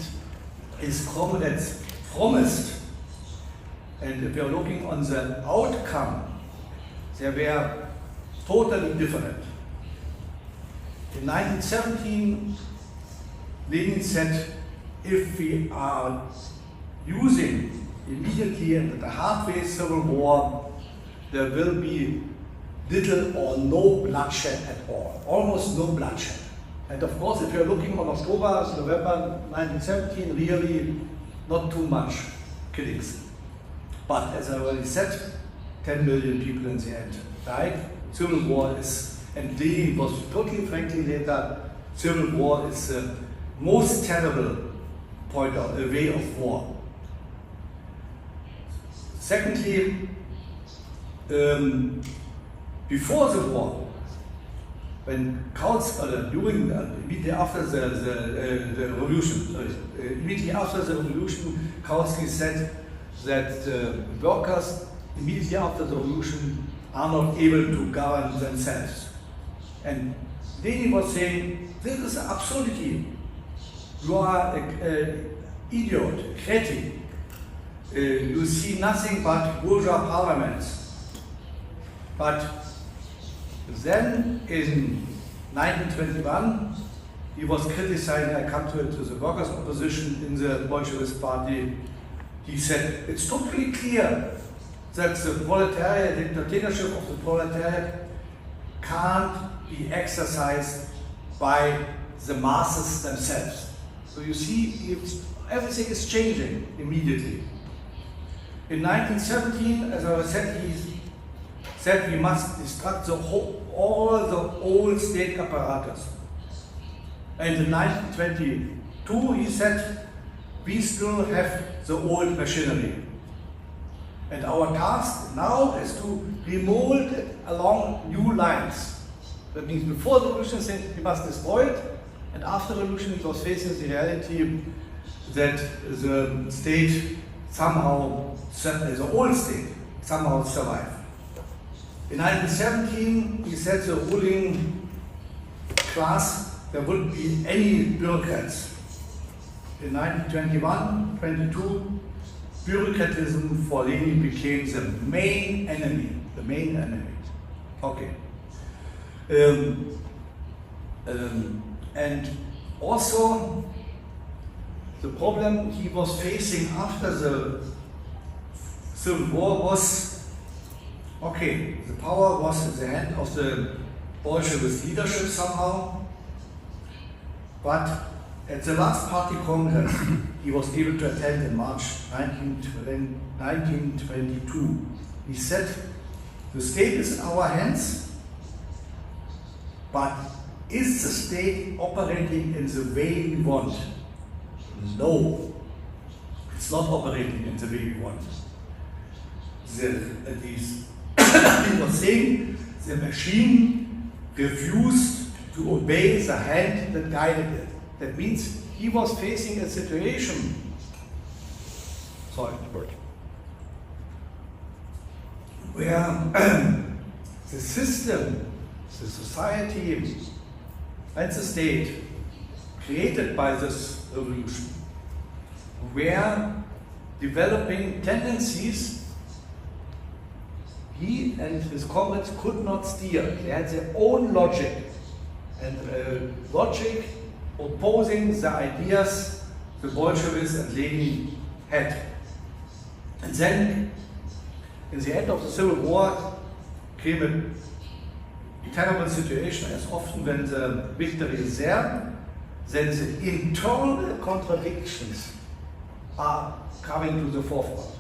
his comrades promised, and if you are looking on the outcome, they were totally different. In 1917, Lenin said, if we are using immediately and the halfway civil war, there will be little or no bloodshed at all, almost no bloodshed. And of course, if you're looking on October, November 1917, really not too much killings. But as I already said, 10 million people in the end died. Civil war is, and Lenin was totally frankly later, civil war is the most terrible way of war. Secondly, before the war, when during immediately after the revolution, immediately after the revolution, Kautsky said that workers immediately after the revolution are not able to govern themselves. And Lenin was saying, this is an absurdity. You are an idiot, a critic. You see nothing but bourgeois parliaments. But then in 1921, he was criticizing, I come to the workers' opposition in the Bolshevist party. He said, it's totally clear that the proletariat, the dictatorship of the proletariat can't be exercised by the masses themselves. So you see, everything is changing immediately. In 1917, as I said, he said we must destruct all the old state apparatus. And in 1922, he said, we still have the old machinery. And our task now is to remold it along new lines. That means before the revolution, we must destroy it, and after the revolution, it was facing the reality that the state somehow, the old state, somehow survived. In 1917, he said the ruling class, there wouldn't be any bureaucrats. In 1921, 22, bureaucratism for Lenin became the main enemy. The main enemy. Okay. And also, the problem he was facing after the Civil War was, okay, the power was in the hand of the Bolshevist leadership somehow, but at the last party congress he was able to attend in March 1922. He said, the state is in our hands, but is the state operating in the way we want? No, it's not operating in the way we want. He was saying the machine refused to obey the hand that guided it. That means he was facing a situation. Where the system, the society, and the state created by this revolution were developing tendencies he and his comrades could not steer. They had their own logic, and logic opposing the ideas the Bolsheviks and Lenin had. And then, in the end of the Civil War, came a terrible situation, as often when the victory is there, then the internal contradictions are coming to the forefront.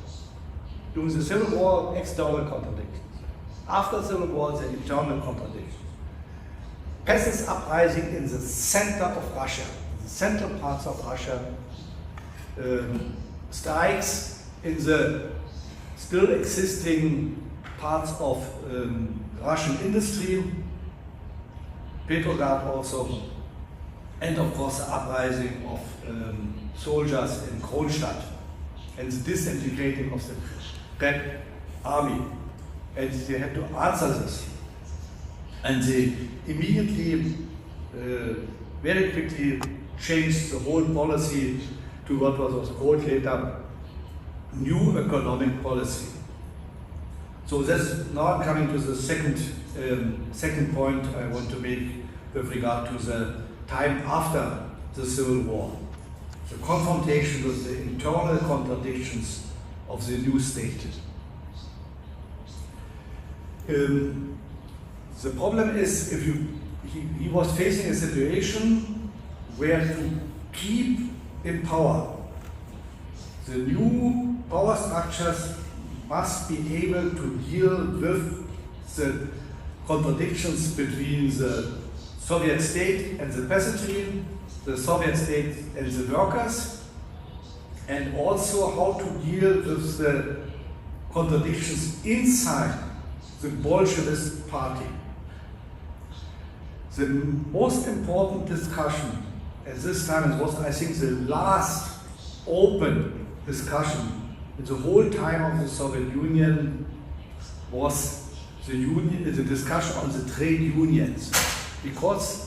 During the Civil War, external contradictions. After the Civil War, the internal contradictions. Peasants uprising in the center of Russia, the central parts of Russia, strikes in the still existing parts of Russian industry, Petrograd also, and of course the uprising of soldiers in Kronstadt and the disintegrating of the Red Army. And they had to answer this. And they immediately, very quickly changed the whole policy to what was called later new economic policy. So that's now I'm coming to the second point I want to make with regard to the time after the Civil War. The confrontation with the internal contradictions of the new state. The problem is if he was facing a situation where to keep in power. The new power structures must be able to deal with the contradictions between the Soviet state and the peasantry, the Soviet state and the workers, and also how to deal with the contradictions inside the Bolshevist party. The most important discussion at this time, it was, I think, the last open discussion in the whole time of the Soviet Union, was the discussion on the trade unions. because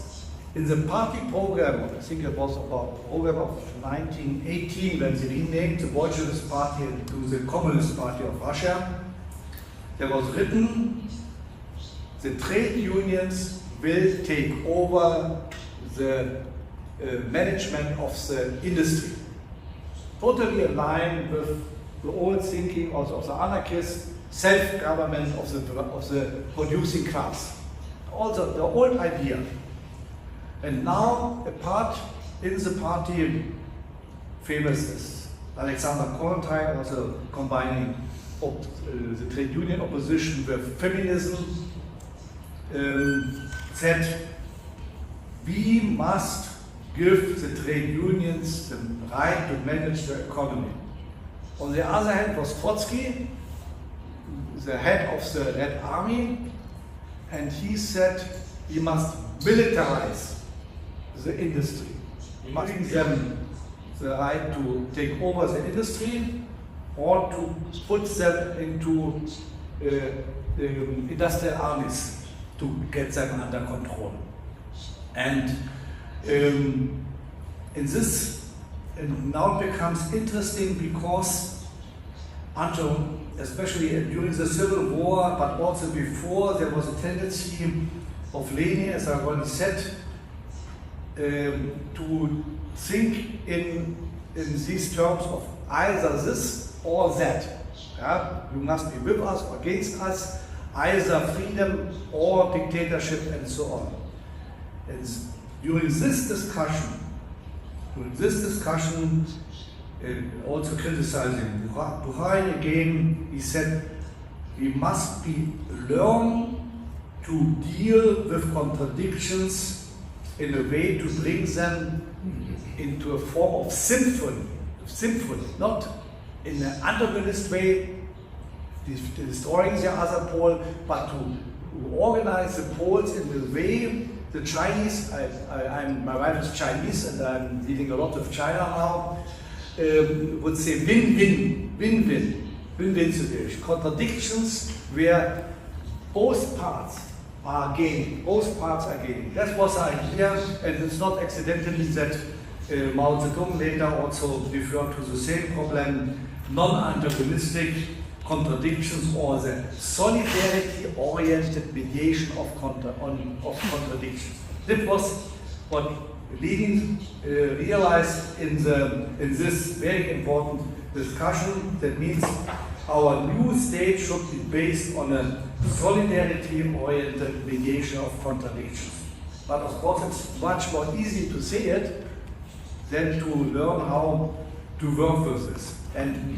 in the party program, I think it was about program of 1918, when they renamed the Bolshevist Party to the Communist Party of Russia, there was written, the trade unions will take over the management of the industry. Totally aligned with the old thinking of the anarchist self-government of the producing class. Also the old idea. And now a part in the party, famous is Alexander Kollontai, also combining the trade union opposition with feminism, said we must give the trade unions the right to manage the economy. On the other hand was Trotsky, the head of the Red Army, and he said we must militarize the industry. We must give them the right to take over the industry or to put them into industrial armies to get them under control. And in this, and now it becomes interesting because until, especially during the Civil War, but also before, there was a tendency of Lenin, as I already said, to think in these terms of either this or that. Yeah? You must be with us or against us, either freedom or dictatorship and so on. And during this discussion, also criticizing Bukharin again, he said, we must learn to deal with contradictions in a way to bring them into a form of symphony, not in an antagonist way, destroying the other pole, but to organize the poles in the way the Chinese, my wife is Chinese and I'm dealing a lot with China now, would say win-win situation. Contradictions where both parts are gaining, That was the idea, and it's not accidentally that Mao Zedong later also referred to the same problem, non-antagonistic contradictions or the solidarity-oriented mediation of contradictions. That was what Lenin realized in this very important discussion. That means our new state should be based on a solidarity-oriented mediation of contradictions. But of course, it's much more easy to say it than to learn how to work with this. And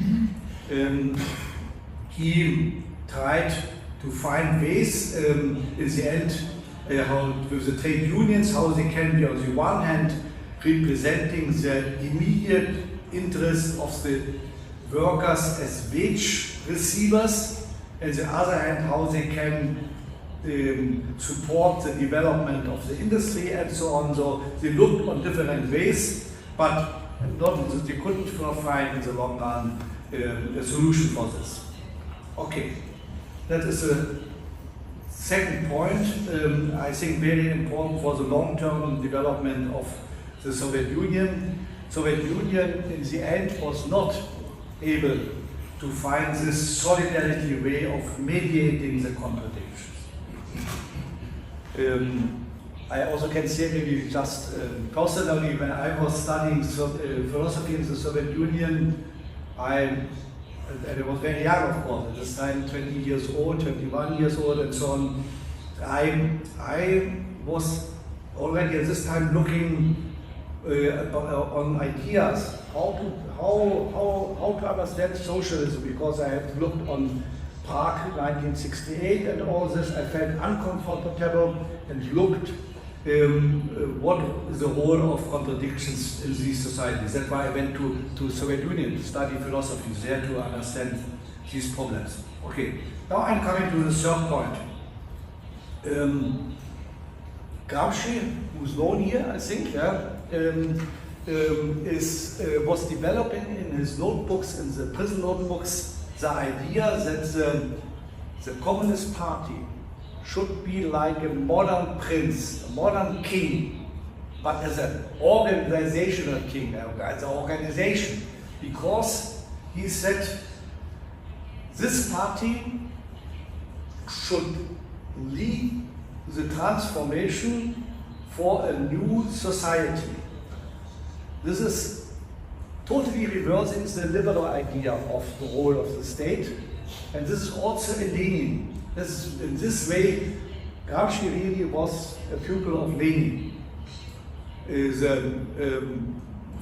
he tried to find ways in the end how with the trade unions, how they can be on the one hand representing the immediate interests of the workers as wage receivers, and the other hand how they can support the development of the industry and so on. So they looked on different ways, but they couldn't find in the long run a solution for this. Okay, that is the second point, I think very important for the long-term development of the Soviet Union. Soviet Union in the end was not able to find this solidarity way of mediating the contradictions. I also can say maybe just personally, when I was studying philosophy in the Soviet Union, and I was very young, of course, at this time, 20 years old, 21 years old, and so on. I was already at this time looking on ideas, how to understand socialism, because I had looked on Prague 1968 and all this. I felt uncomfortable and looked what is the role of contradictions in these societies. That's why I went to Soviet Union to study philosophy there to understand these problems. Okay, now I'm coming to the third point. Gramsci, who's known here, I think, was developing in his notebooks, in the prison notebooks, the idea that the Communist Party should be like a modern prince, a modern king, but as an organizational king, as an organization, because he said this party should lead the transformation for a new society. This is totally reversing the liberal idea of the role of the state, and this is also in Lenin. In this way, Gramsci really was a pupil of Lenin. The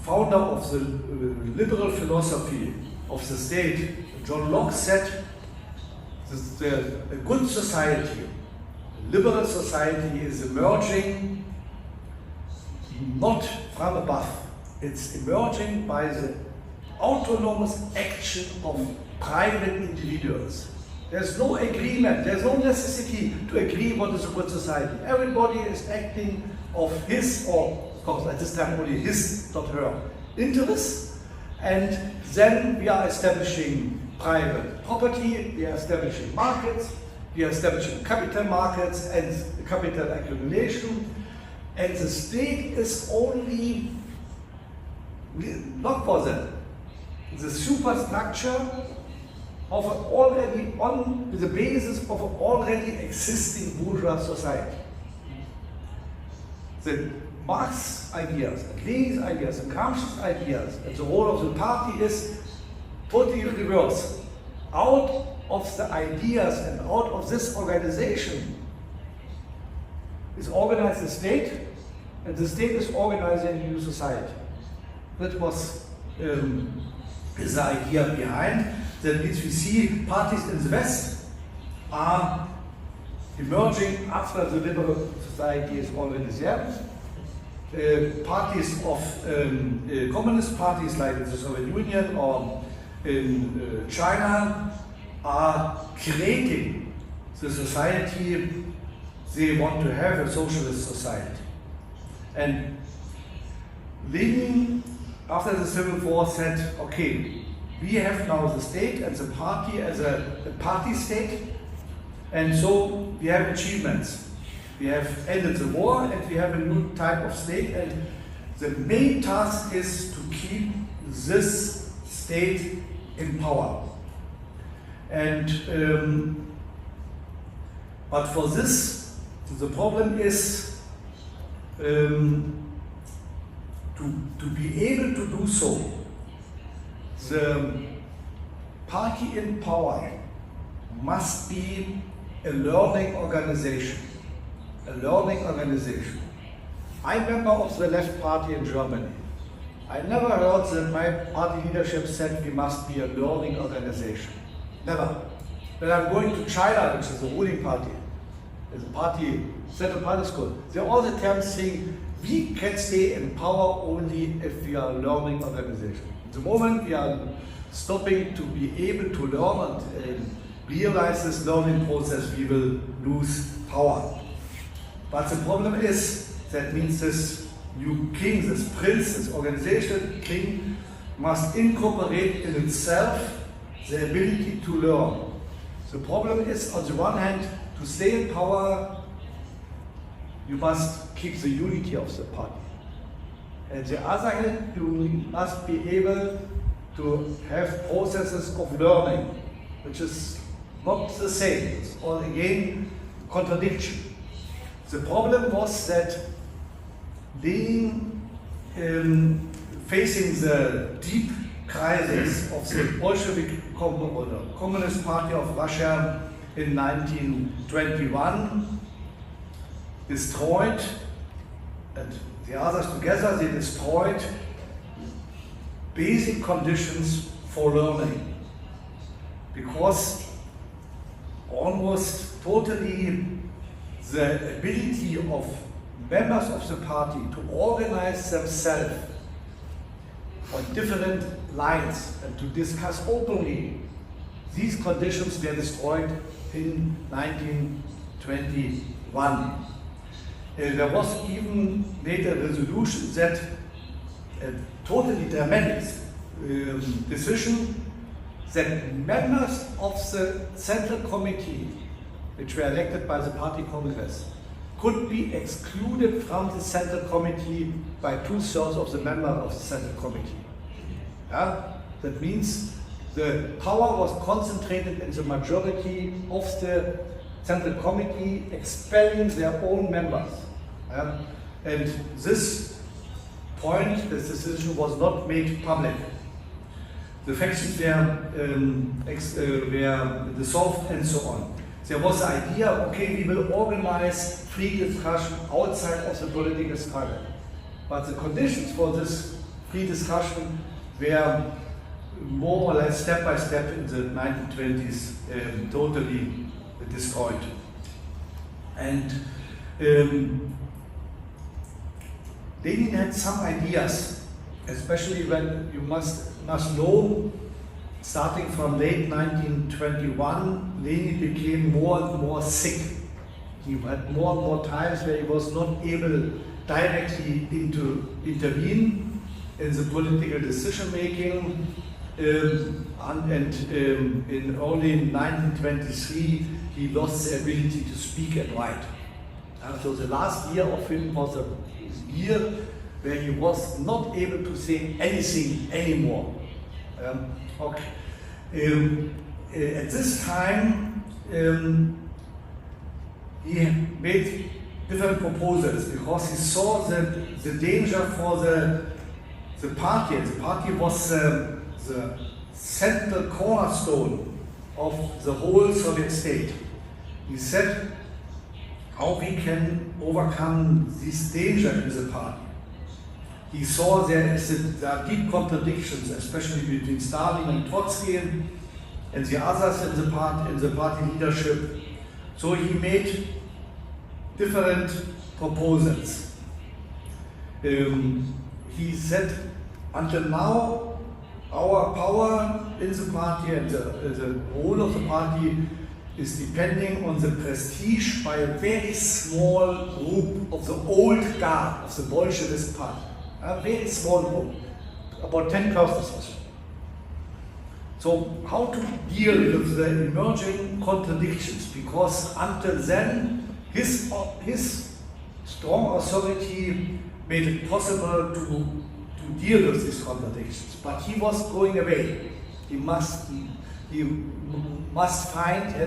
founder of the liberal philosophy of the state, John Locke, said a good society, a liberal society, is emerging not from above. It's emerging by the autonomous action of private individuals. There's no agreement, there's no necessity to agree what is a good society. Everybody is acting of his, or of course at this time only his, not her, interests, and then we are establishing private property, we are establishing markets, we are establishing capital markets and capital accumulation, and the state is only not for them. The superstructure of an already on the basis of an already existing bourgeois society. The Marx's ideas, and Lenin's ideas, and Gramsci's ideas, and the role of the party is totally reversed. Out of the ideas and out of this organization is organized the state, and the state is organizing a new society. That was the idea behind. That means we see parties in the West are emerging after the liberal society is already there. Parties of communist parties like the Soviet Union or in China are creating the society they want to have, a socialist society. And Lenin, after the Civil War, said, okay, we have now the state and the party as a party state, and so we have achievements. We have ended the war and we have a new type of state, and the main task is to keep this state in power. And but for this, the problem is to be able to do so. The party in power must be a learning organization. A learning organization. I'm a member of the Left Party in Germany. I never heard that my party leadership said we must be a learning organization. Never. When I'm going to China, which is the ruling party, is a party, Central Party School, they're all the time saying we can stay in power only if we are a learning organization. The moment we are stopping to be able to learn and realize this learning process, we will lose power. But the problem is, that means this new king, this prince, this organization king must incorporate in itself the ability to learn. The problem is, on the one hand, to stay in power, you must keep the unity of the party. And the other hand, you must be able to have processes of learning, which is not the same. It's all again contradiction. The problem was that Lenin, facing the deep crisis of the Bolshevik Communist Party of Russia in 1921, destroyed, and the others together, they destroyed basic conditions for learning, because almost totally the ability of members of the party to organize themselves on different lines and to discuss openly, these conditions were destroyed in 1921. There was even made a resolution that a totally dramatic decision that members of the Central Committee which were elected by the party congress, could be excluded from the Central Committee by 2/3 of the members of the Central Committee. Yeah? That means the power was concentrated in the majority of the Central Committee expelling their own members. Yeah? And this point, this decision was not made public. The factions were dissolved and so on. There was the idea, okay, we will organize free discussion outside of the political struggle. But the conditions for this free discussion were more or less step by step in the 1920s totally destroyed. And Lenin had some ideas, especially when you must know, starting from late 1921, Lenin became more and more sick. He had more and more times where he was not able directly to intervene in the political decision making, and in only 1923 he lost the ability to speak and write. So the last year of him was a year where he was not able to say anything anymore. Okay. At this time, he made different proposals because he saw the danger for the party. The party was the central cornerstone of the whole Soviet state. He said how we can overcome this danger in the party. He saw there are deep contradictions, especially between Stalin and Trotsky and the others in the party leadership. So he made different proposals. He said, until now, our power in the party and the role of the party is depending on the prestige by a very small group of the old guard of the Bolshevist party. A very small group, about 10 persons. So how to deal with the emerging contradictions? Because until then, his strong authority made it possible to deal with these contradictions. But he was going away. He had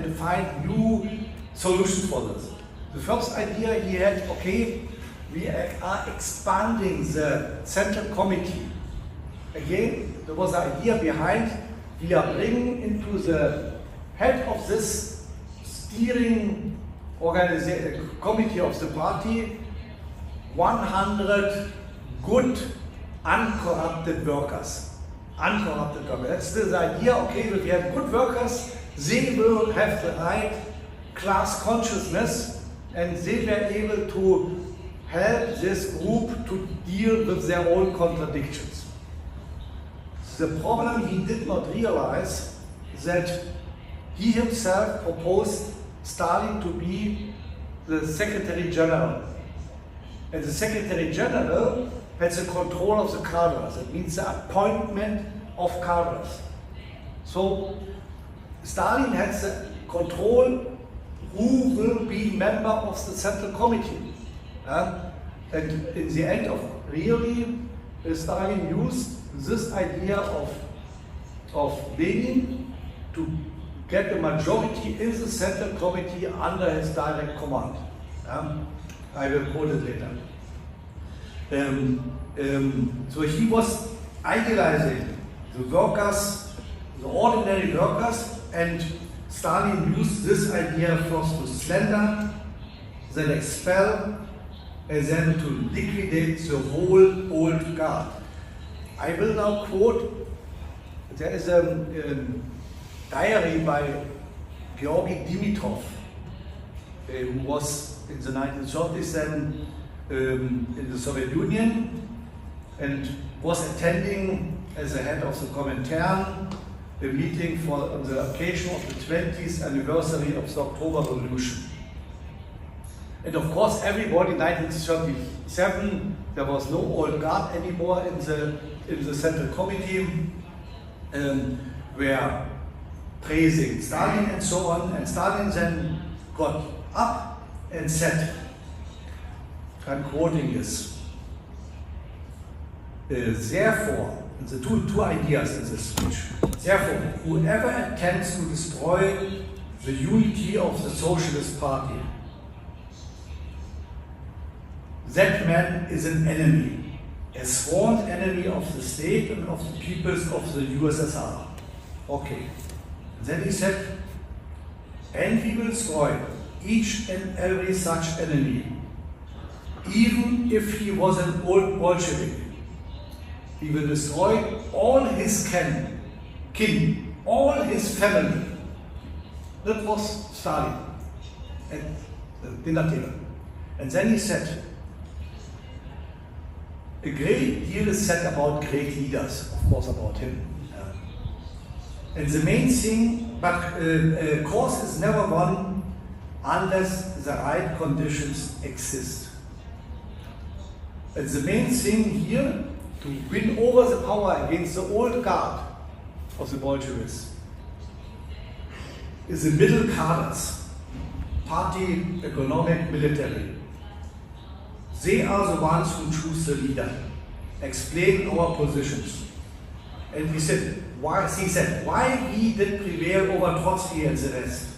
to find new solutions for this. The first idea he had, okay, we are expanding the Central Committee. Again, there was an idea behind, we are bringing into the head of this steering committee of the party 100 good, uncorrupted workers. Uncorrupted workers. That's the idea, okay, if we have good workers, they will have the right class consciousness and they were able to help this group to deal with their own contradictions. The problem he did not realize is that he himself proposed Stalin to be the Secretary General. And the Secretary General had the control of the cadres. It means the appointment of cadres. So Stalin had the control who will be member of the Central Committee. And in the end of really, Stalin used this idea of Lenin to get a majority in the Central Committee under his direct command. I will quote it later. So he was idealizing the workers, the ordinary workers, and Stalin used this idea first to slender, then expel, and then to liquidate the whole old guard. I will now quote, there is a diary by Georgy Dimitrov, who was in the 1930s then in the Soviet Union and was attending as the head of the Comintern a meeting on the occasion of the 20th anniversary of the October Revolution. And of course, everybody in 1937, there was no old guard anymore in the Central Committee, were praising Stalin and so on. And Stalin then got up and said, I'm quoting this, therefore, the two ideas in this speech, therefore, whoever attempts to destroy the unity of the Socialist Party, that man is an enemy, a sworn enemy of the state and of the peoples of the USSR. Okay. Then he said, and we will destroy each and every such enemy, even if he was an old Bolshevik. We will destroy all his kin, all his family. That was Stalin and Pinatela. And then he said, a great deal is said about great leaders, of course about him. And the main thing, but cause is never won unless the right conditions exist. And the main thing here, to win over the power against the old guard of the Bolsheviks, is the middle cadres, party, economic, military. They are the ones who choose the leader, explain our positions. And he said, why we did prevail over Trotsky and the rest.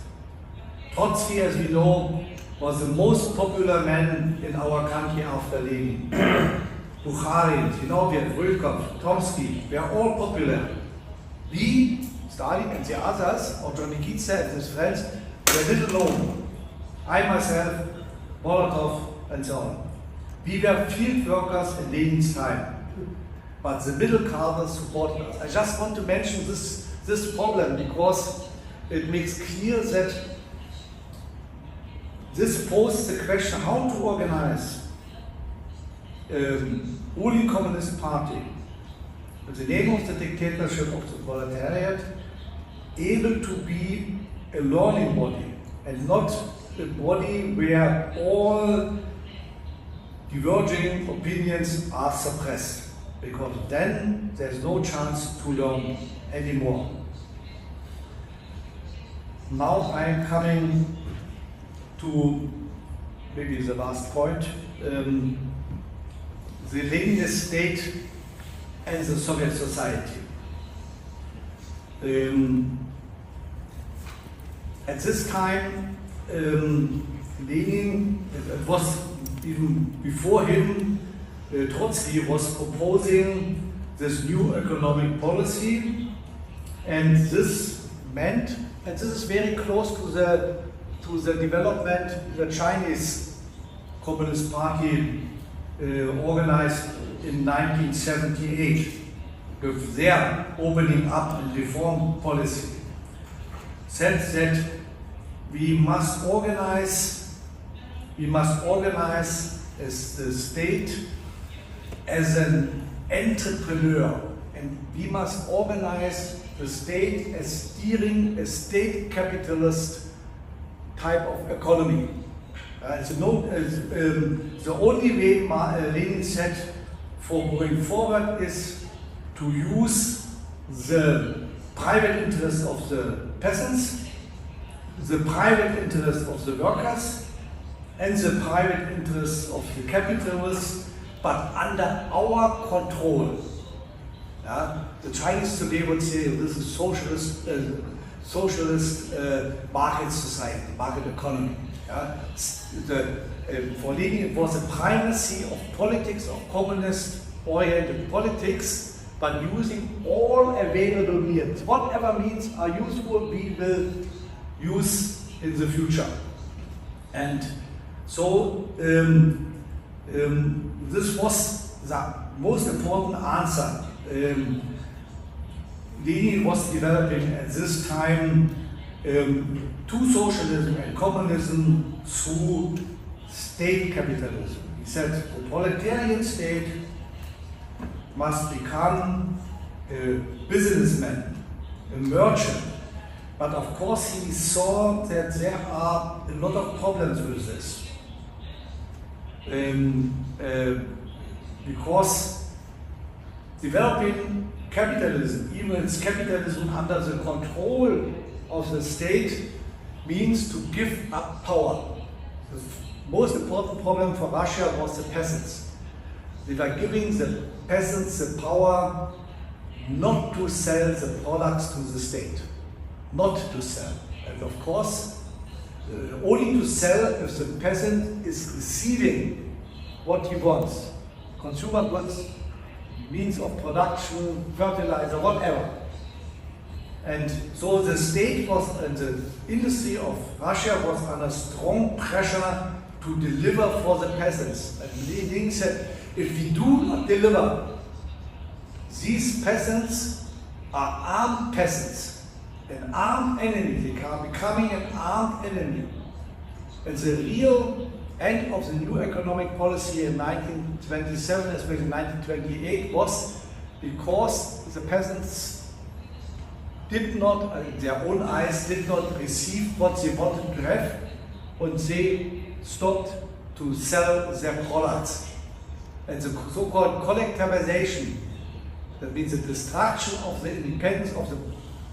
Trotsky, as we know, was the most popular man in our country after Lenin. Bukharin, Zinoviev, Rykov, Tomsky, they are all popular. We, Stalin and the others, or Johnny Kitzer and his friends, were little known. I myself, Molotov, and so on. We were field workers in Lenin's time. But the middle cadres supported us. I just want to mention this problem because it makes clear that this poses the question how to organize ruling Communist Party with the name of the dictatorship of the proletariat able to be a learning body and not a body where all diverging opinions are suppressed. Because then there's no chance to learn anymore. Now I'm coming to maybe the last point, the Leninist state and the Soviet society. At this time, Lenin, it was even before him, Trotsky was proposing this new economic policy, and this meant, and this is very close to the development the Chinese Communist Party organized in 1978 with their opening up and reform policy, said that we must organize as the state as an entrepreneur, and we must organize the state as steering a state capitalist type of economy. The only way Lenin said for going forward is to use the private interest of the peasants, the private interest of the workers, and the private interest of the capitalists, but under our control. The Chinese today would say this is socialist market society, market economy. For Lenin, it was a primacy of politics, of communist-oriented politics, but using all available means. Whatever means are useful, we will use in the future. And so this was the most important answer. Lenin was developing at this time to socialism and communism through state capitalism. He said the proletarian state must become a businessman, a merchant. But of course he saw that there are a lot of problems with this. Because developing capitalism, even it's capitalism under the control of the state, means to give up power. The most important problem for Russia was the peasants. They were giving the peasants the power not to sell the products to the state. Not to sell. And of course, only to sell if the peasant is receiving what he wants. Consumer goods, means of production, fertilizer, whatever. And so the state was, and the industry of Russia was under strong pressure to deliver for the peasants. And Lenin said, if we do not deliver, these peasants are armed peasants, an armed enemy. They are becoming an armed enemy. And the real end of the new economic policy in 1927, especially 1928, was because the peasants did not, in their own eyes, did not receive what they wanted to have, and they stopped to sell their products. And the so-called collectivization, that means the destruction of the independence of the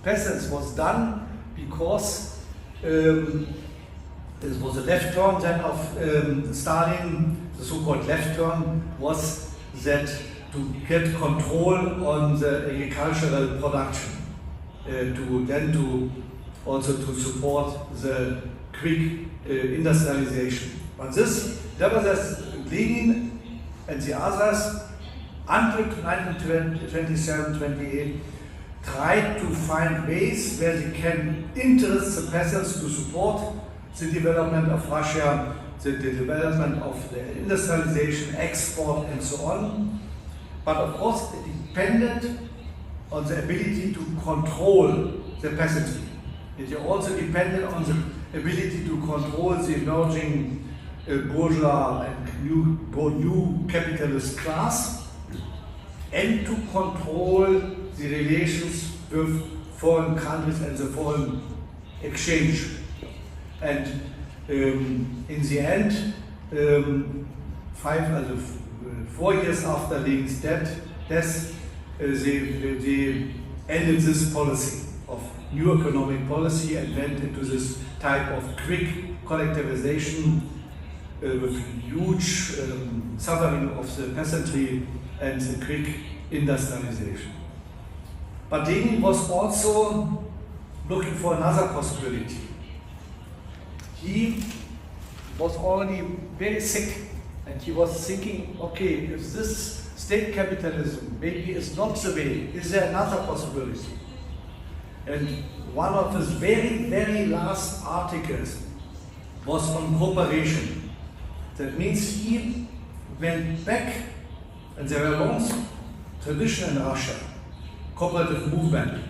peasants, was done because this was a left turn then of Stalin. The so-called left turn was that to get control on the agricultural production, to also to support the quick industrialization. But this, nevertheless, Lenin and the others, until 1927-28, tried to find ways where they can interest the peasants to support the development of Russia, the development of the industrialization, export, and so on. But of course, it depended on the ability to control the peasantry. It also depended on the ability to control the emerging bourgeois and new capitalist class, and to control the relations with foreign countries and the foreign exchange. And in the end, 4 years after Lenin's death, they ended this policy of new economic policy and went into this type of quick collectivization with huge suffering of the peasantry and the quick industrialization. But Lenin was also looking for another possibility. He was already very sick, and he was thinking, okay, if this state capitalism maybe is not the way, is there another possibility? And one of his very, very last articles was on cooperation. That means he went back, and there were long tradition in Russia, cooperative movement,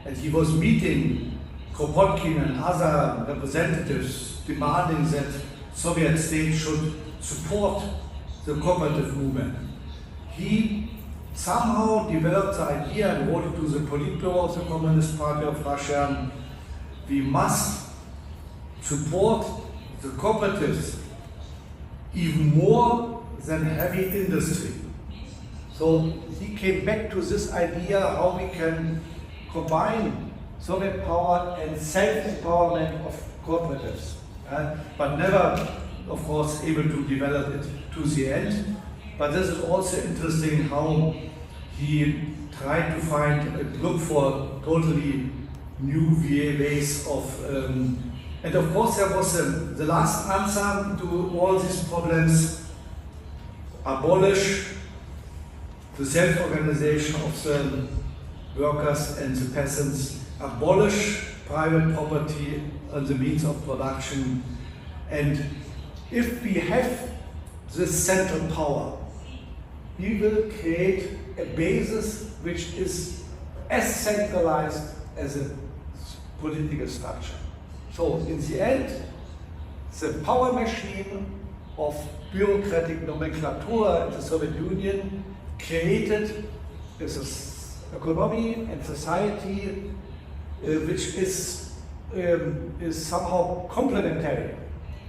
and he was meeting Kropotkin and other representatives demanding that Soviet states should support the cooperative movement. He somehow developed the idea and wrote it to the Politburo of the Communist Party of Russia: we must support the cooperatives even more than heavy industry. So he came back to this idea how we can combine Soviet power and self-empowerment of cooperatives, but never, of course, able to develop it to the end. But this is also interesting how he tried to look for totally new ways of, and of course there was the last answer to all these problems: abolish the self-organization of the workers and the peasants, abolish private property and the means of production. And if we have this central power, we will create a basis which is as centralized as a political structure. So in the end, the power machine of bureaucratic nomenclature in the Soviet Union created a economy and society which is somehow complementary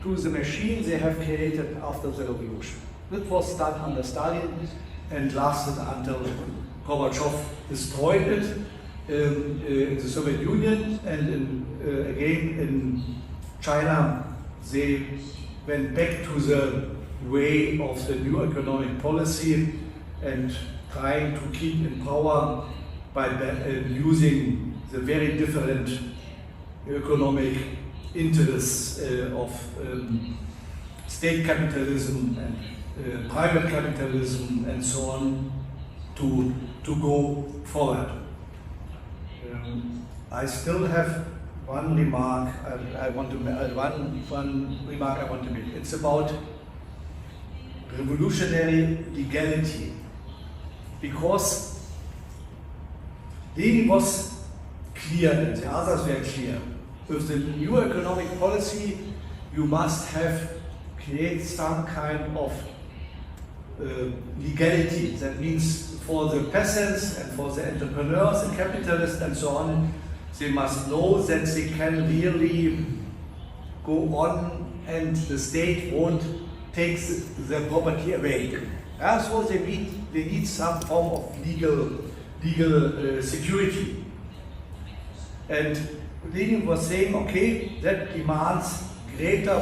to the machine they have created after the revolution. That was done under Stalin and lasted until Gorbachev destroyed it in the Soviet Union, and again in China, they went back to the way of the new economic policy and trying to keep in power by using the very different economic interests of state capitalism and private capitalism and so on to go forward. I still have one remark I want to make. It's about revolutionary legality, because Lenin was clear and the others were clear. With the new economic policy, you must create some kind of legality. That means for the peasants and for the entrepreneurs and capitalists and so on, they must know that they can really go on and the state won't take their property away. So they need some form of legal security. And Lenin was saying, okay, that demands greater,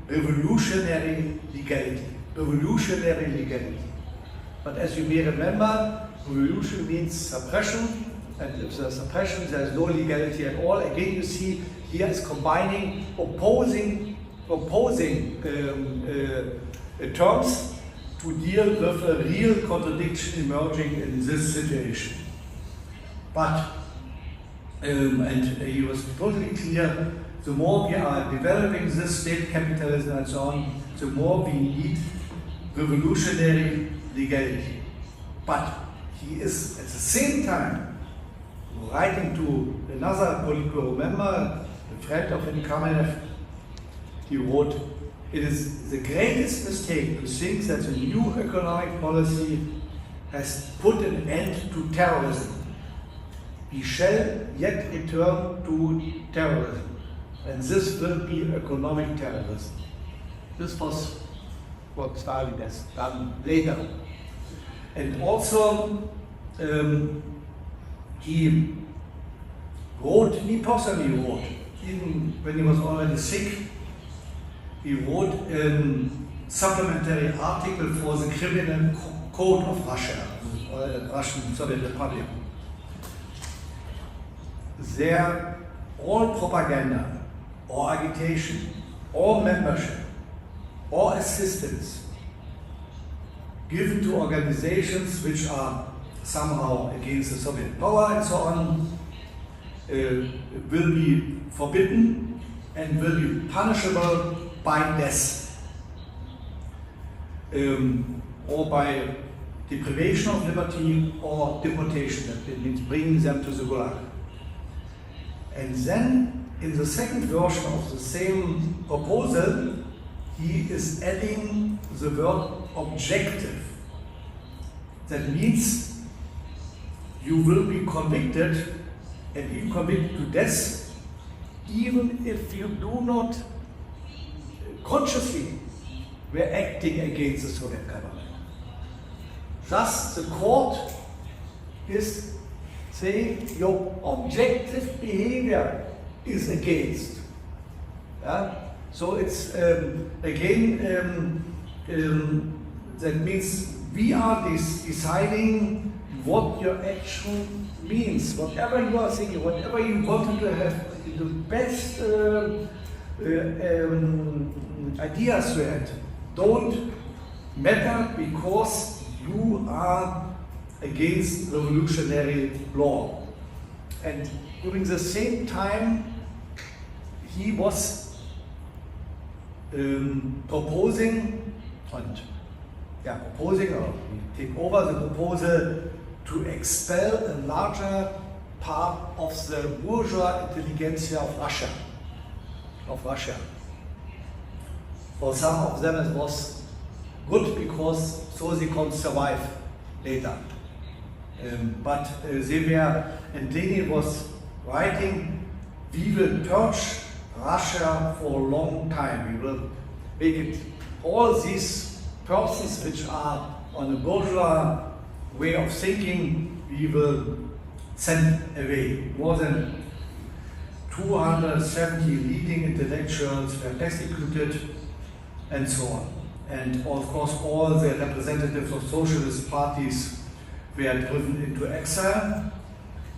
revolutionary legality. Revolutionary legality. But as you may remember, revolution means suppression, and if there's suppression, there's no legality at all. Again, you see here is combining opposing terms to deal with a real contradiction emerging in this situation. But, and he was totally clear, the more we are developing this state capitalism and so on, the more we need revolutionary legality. But he is at the same time writing to another political member, a friend of him, Kamenev. He wrote, "It is the greatest mistake to think that the new economic policy has put an end to terrorism. We shall yet return to terrorism, and this will be economic terrorism." This was what Stalin has done later. And also, he personally wrote, even when he was already sick, he wrote a supplementary article for the criminal code of Russia, or the Russian Soviet Republic. There, all propaganda, or agitation, or membership, or assistance given to organizations which are somehow against the Soviet power and so on will be forbidden and will be punishable by death or by deprivation of liberty or deportation. That means bringing them to the Gulag. And then in the second version of the same proposal, he is adding the word objective. That means you will be convicted and even convicted to death, even if you do not consciously were acting against the Soviet government. Thus, the court is saying your objective behavior is against. So it's again, that means we are deciding what your action means. Whatever you are thinking, whatever you want to have, the best ideas to it don't matter because you are against revolutionary law. And during the same time, he was proposing or take over the proposal to expel a larger part of the bourgeois intelligentsia of Russia. For some of them it was good because so they could survive later. But they were, and Lenin was writing, we will purge Russia for a long time. We will make it, all these persons which are on the bourgeois way of thinking, we will send away. More than 270 leading intellectuals were executed, and so on. And of course, all the representatives of socialist parties were driven into exile.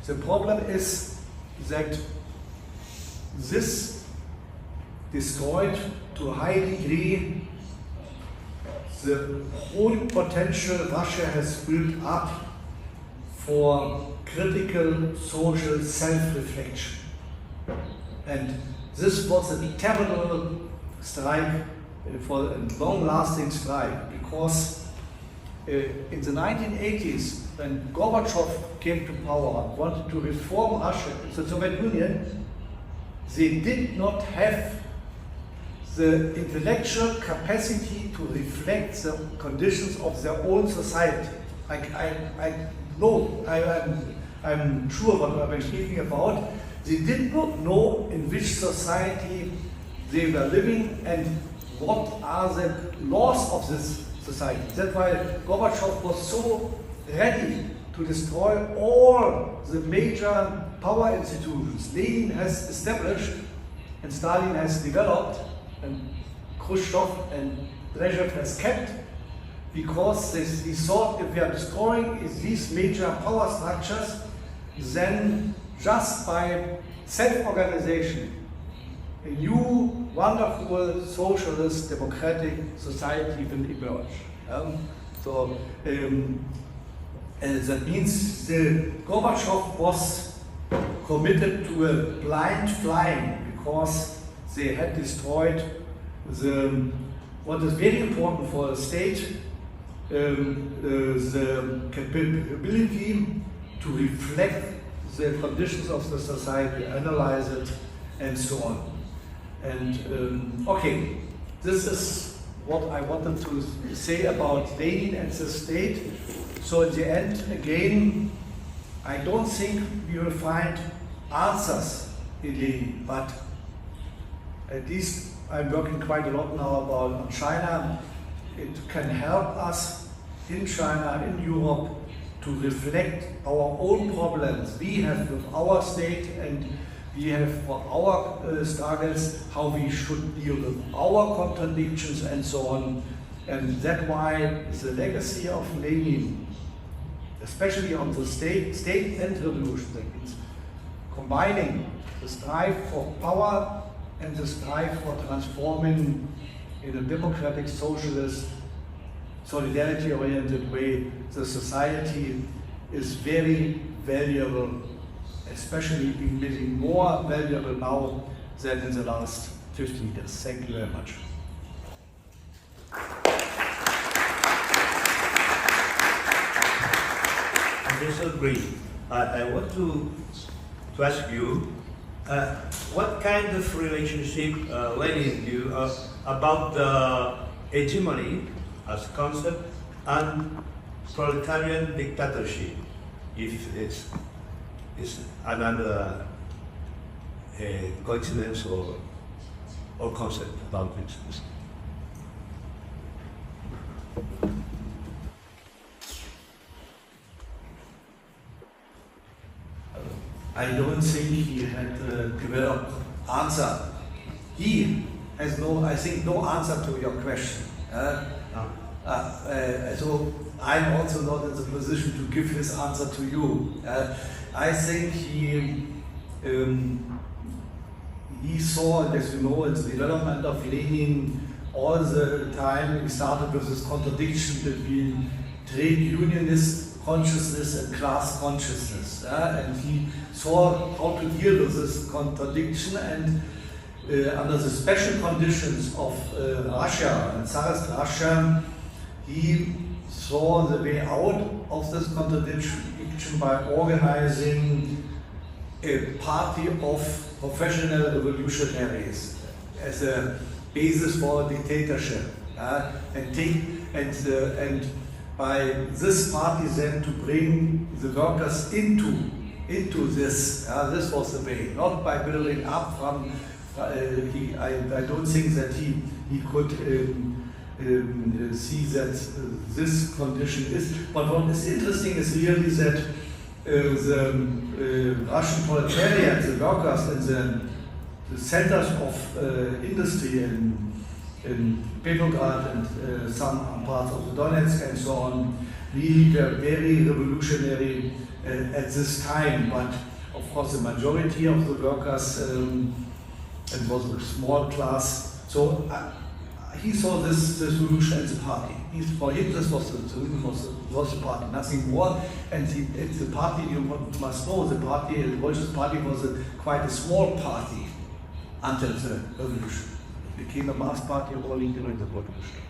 The problem is that this destroyed to a high degree the whole potential Russia has built up for critical social self-reflection. And this was a terrible strike, for a long-lasting strike, because in the 1980s, when Gorbachev came to power and wanted to reform Russia, the Soviet Union, they did not have the intellectual capacity to reflect the conditions of their own society. I'm sure what I've been speaking about. They did not know in which society they were living and what are the laws of this society. That's why Gorbachev was so ready to destroy all the major power institutions Lenin has established and Stalin has developed and Khrushchev and Brezhnev has kept, because they thought if we are destroying these major power structures, then just by self-organization, a new, wonderful, socialist, democratic society will emerge. That means Gorbachev was committed to a blind flying, because they had destroyed what is very important for a state, the capability to reflect the conditions of the society, analyze it, and so on. And okay, this is what I wanted to say about Lenin and the state. So in the end, again, I don't think we will find answers in Lenin, but at least I'm working quite a lot now about China. It can help us in China, in Europe, to reflect our own problems we have with our state, and we have for our struggles, how we should deal with our contradictions and so on. And that's why the legacy of Lenin, especially on the state and revolution, that means combining the strive for power and the strive for transforming in a democratic, socialist, solidarity-oriented way the society, is very valuable, especially being getting more valuable now than in the last 50 years. Thank you very much. Michael Brie, I want to ask you, what kind of relationship Lenin knew about the hegemony as concept and proletarian dictatorship, if it's another coincidence or concept about it? I don't think he had developed answer. He has no answer to your question. So I'm also not in the position to give his answer to you. I think he saw, as you know, the development of Lenin all the time. He started with this contradiction between trade unionist consciousness and class consciousness, and he saw how to deal with this contradiction, and under the special conditions of Russia and Tsarist Russia, he saw the way out of this contradiction by organizing a party of professional revolutionaries as a basis for a dictatorship, and by this party then to bring the workers into this. This was the way, not by building up from. I don't think that he could see that this condition is. But what is interesting is really that the Russian proletariat, the workers in the centers of industry in Petrograd and some parts of the Donetsk and so on, really were very revolutionary at this time. But of course, the majority of the workers, it was a small class. So he saw this revolution as a party. For him, this was the party, nothing more. And the party, you must know, the Bolshevik party was quite a small party until the revolution. It became a mass party only during the revolution.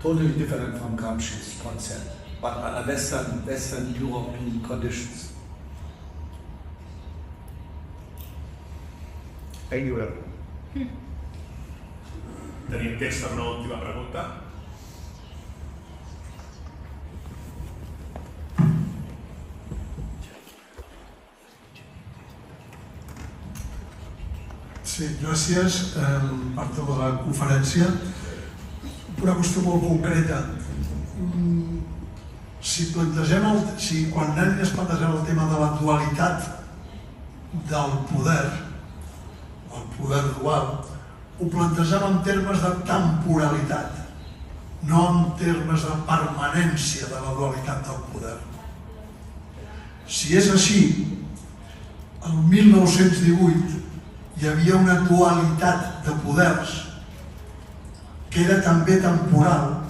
Totally different from Gramsci's concept, but under Western European conditions. Thank you very much. Tenim temps per una última pregunta. Sí, gràcies per tota la conferència. Una qüestió molt concreta. Si quan anem es plantegem el tema de la dualitat del poder, el poder dual, ho plantegem en termes de temporalitat, no en termes de permanència de la dualitat del poder. Si és així, el 1918 hi havia una dualitat de poders que era també temporal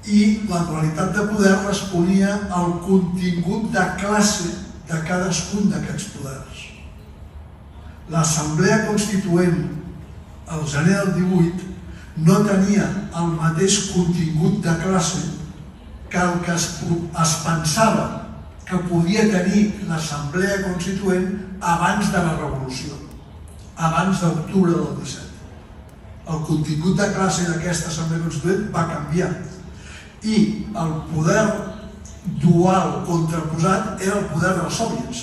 i la dualitat de poder responia al contingut de classe de cadascun d'aquests poders. L'Assemblea Constituent al gener del 18 no tenia el mateix contingut de classe que el que es pensava que podia tenir l'Assemblea Constituent abans de la Revolució, abans d'octubre del 17. El contingut de classe d'aquesta Assemblea Constituent va canviar i el poder dual contraposat era el poder dels sòviets.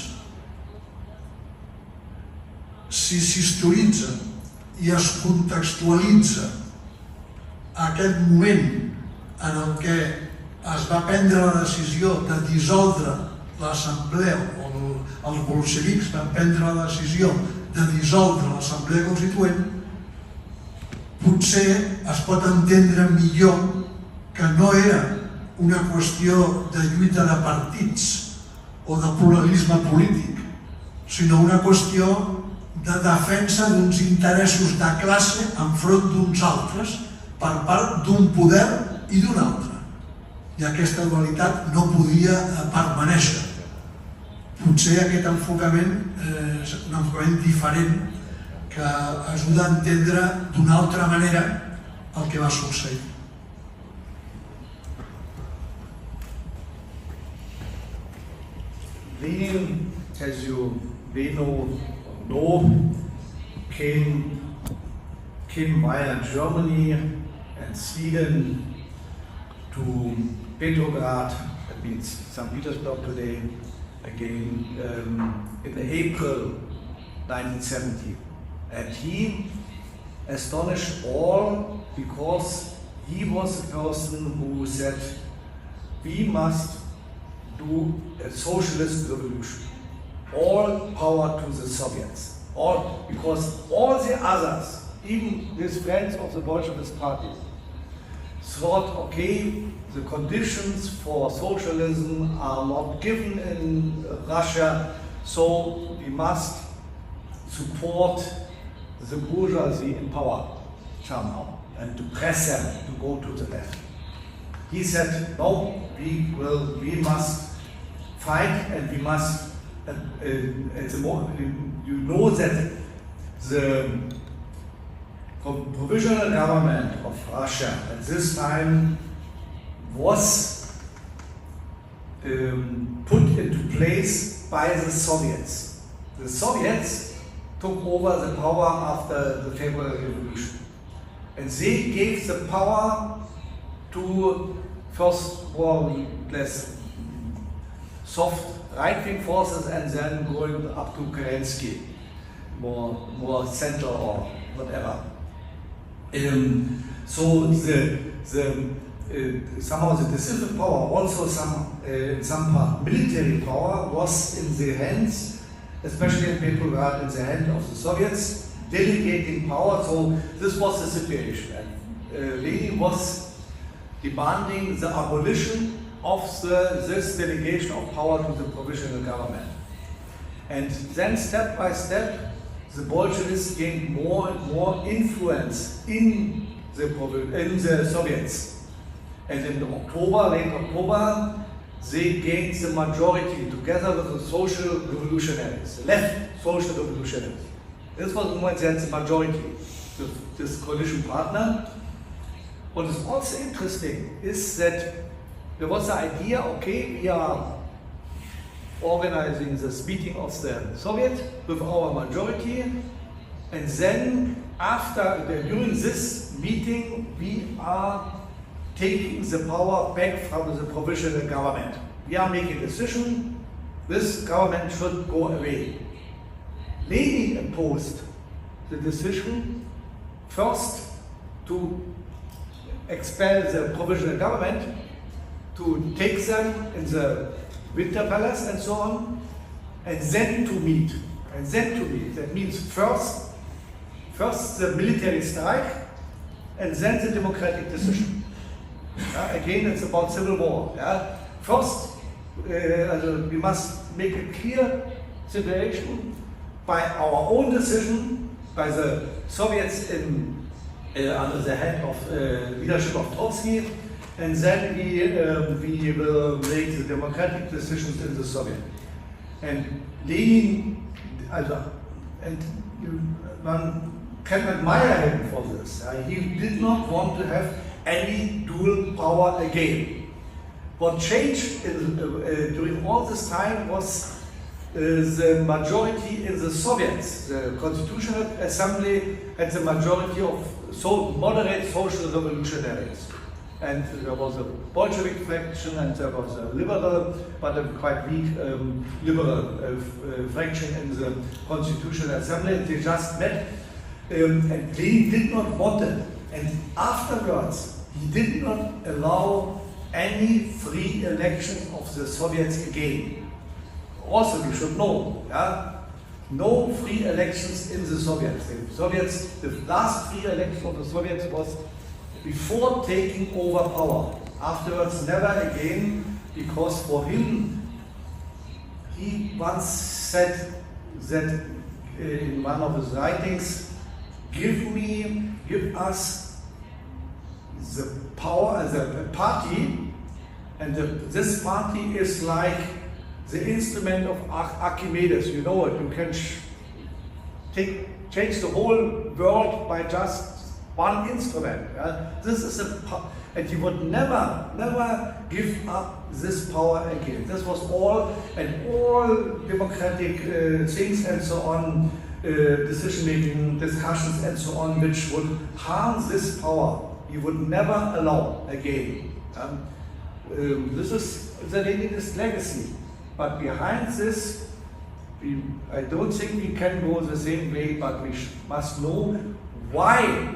Si s'historitza i es contextualitza aquest moment en el què es va prendre la decisió de dissoldre l'Assemblea, o els bolxevics van prendre la decisió de dissoldre l'Assemblea Constituent, potser es pot entendre millor que no era una qüestió de lluita de partits o de pluralisme polític, sinó una qüestió de defensa d'uns interessos de classe enfront d'uns altres per part d'un poder i d'un altre. I aquesta dualitat no podia permanèixer. Potser aquest enfocament és un enfocament diferent que ajuda a entendre d'una altra manera el que va succeir. Lenin, as you may know, came via Germany and Sweden to Petrograd, that means St. Petersburg today, again in April 1970. And he astonished all because he was the person who said, we must do a socialist revolution. All power to the Soviets. Because all the others, even these friends of the Bolshevist party, thought, okay, the conditions for socialism are not given in Russia, so we must support the bourgeoisie in power somehow and to press them to go to the left. He said, no, we must fight and we must, at the moment, you know that the provisional government of Russia at this time was put into place by the Soviets. The Soviets took over the power after the February Revolution. And they gave the power to first more or less soft right-wing forces and then going up to Kerensky, more center or whatever. So the somehow the decisive power, also in some part military power, was in the hands, especially in Petrograd, in the hand of the Soviets, delegating power. So this was the situation. And Lenin was demanding the abolition of this delegation of power to the provisional government. And then step by step, the Bolsheviks gained more and more influence in the Soviets. And in late October, they gained the majority together with the social revolutionaries, the left social revolutionaries. This was the moment they had the majority, this coalition partner. What is also interesting is that there was the idea, okay, we are organizing this meeting of the Soviet with our majority, and then during this meeting, we are taking the power back from the provisional government. We are making a decision, this government should go away. Lenin imposed the decision first to expel the provisional government, to take them in the Winter Palace and so on, and then to meet. That means first the military strike, and then the democratic decision. Again, it's about civil war. First, we must make a clear situation by our own decision, by the Soviets under the head of leadership of Trotsky, and then we will make the democratic decisions in the Soviet. And Lenin, one can admire him for this. He did not want to have any dual power again. What changed during all this time was the majority in the Soviets. The Constitutional Assembly had the majority of moderate social revolutionaries. And there was a Bolshevik faction, and there was a liberal, but a quite weak liberal faction in the Constitutional Assembly. They just met, and Lenin did not want it. And afterwards, he did not allow any free election of the Soviets again. Also, we should know, no free elections in the Soviets. The last free election of the Soviets was before taking over power. Afterwards, never again, because for him, he once said that in one of his writings, give us the power, the party, and this party is like the instrument of Archimedes. You know it. You can change the whole world by just one instrument. This is and he would never give up this power again. This was all democratic things and so on, decision-making, discussions and so on, which would harm this power. He would never allow again. This is the Leninist legacy. But behind this, I don't think we can go the same way, but we must know why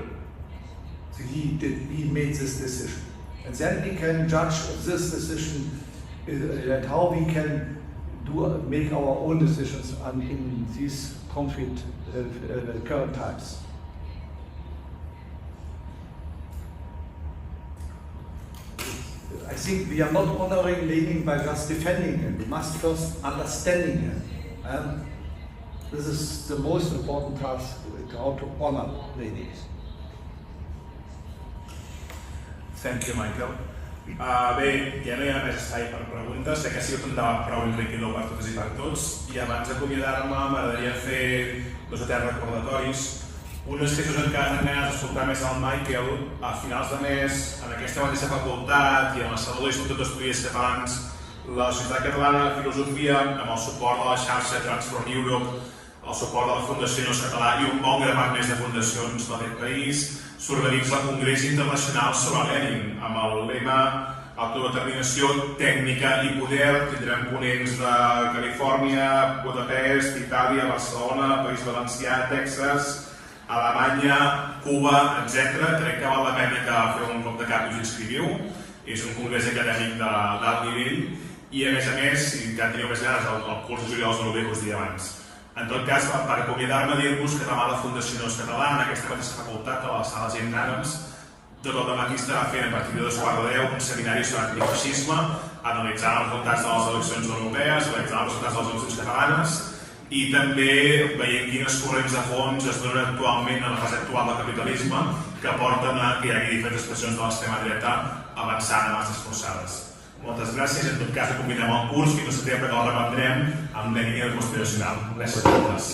he made this decision. And then we can judge this decision and how we can make our own decisions in these concrete current times. I think we are not honoring Lenin by just defending him. We must first understanding him. This is the most important task, how to honor Lenin. Thank you, Michael. Bé, ja no hi ha més espai per preguntes. Sé que ha sigut un debat prou enriquidor per totes i per tots. I abans d'acomiadar-me, m'agradaria fer 2 o 3 recordatoris. Un és que si us encara tenen ganes d'escoltar més el Michael, a finals de mes, en aquesta mateixa facultat i en la sala de l'Institut d'Estudis Catalans, la Societat Catalana de Filosofia, amb el suport de la xarxa Transform Europe, el suport de la Fundació Neus Català i un bon grapat més de fundacions d'aquest país, s'organitza el Congrés Internacional sobre Lenin, amb el lema Autodeterminació, Tècnica i Poder. Tindrem ponents de Califòrnia, Budapest, Itàlia, Barcelona, País Valencià, Texas, Alemanya, Cuba, etc. Crec que val la pena que feu un cop de cap i us inscriviu. És un congrés acadèmic d'alt nivell i, a més, si ja teniu més ganes, el curs de juliol no ho us dia abans. En tot cas, per acomiadar-me, dir-vos que demà la Fundació No és Català, en aquesta mateixa facultat, a la sala Gent Adams, tot el dematí estarà fent a partir de 2:15 un seminari sobre antifeixisme, analitzant els resultats de les eleccions europees, analitzant els resultats de les eleccions catalanes i també veient quines corrents de fons es donen actualment en la fase actual del capitalisme que porten a que hi hagi diferents expressions de l'extrema dreta avançant a masses forçades. Moltes gràcies i en tot cas convidem al curs fins al setembre que el reprendrem amb la línia conspiracional. Gràcies a totes.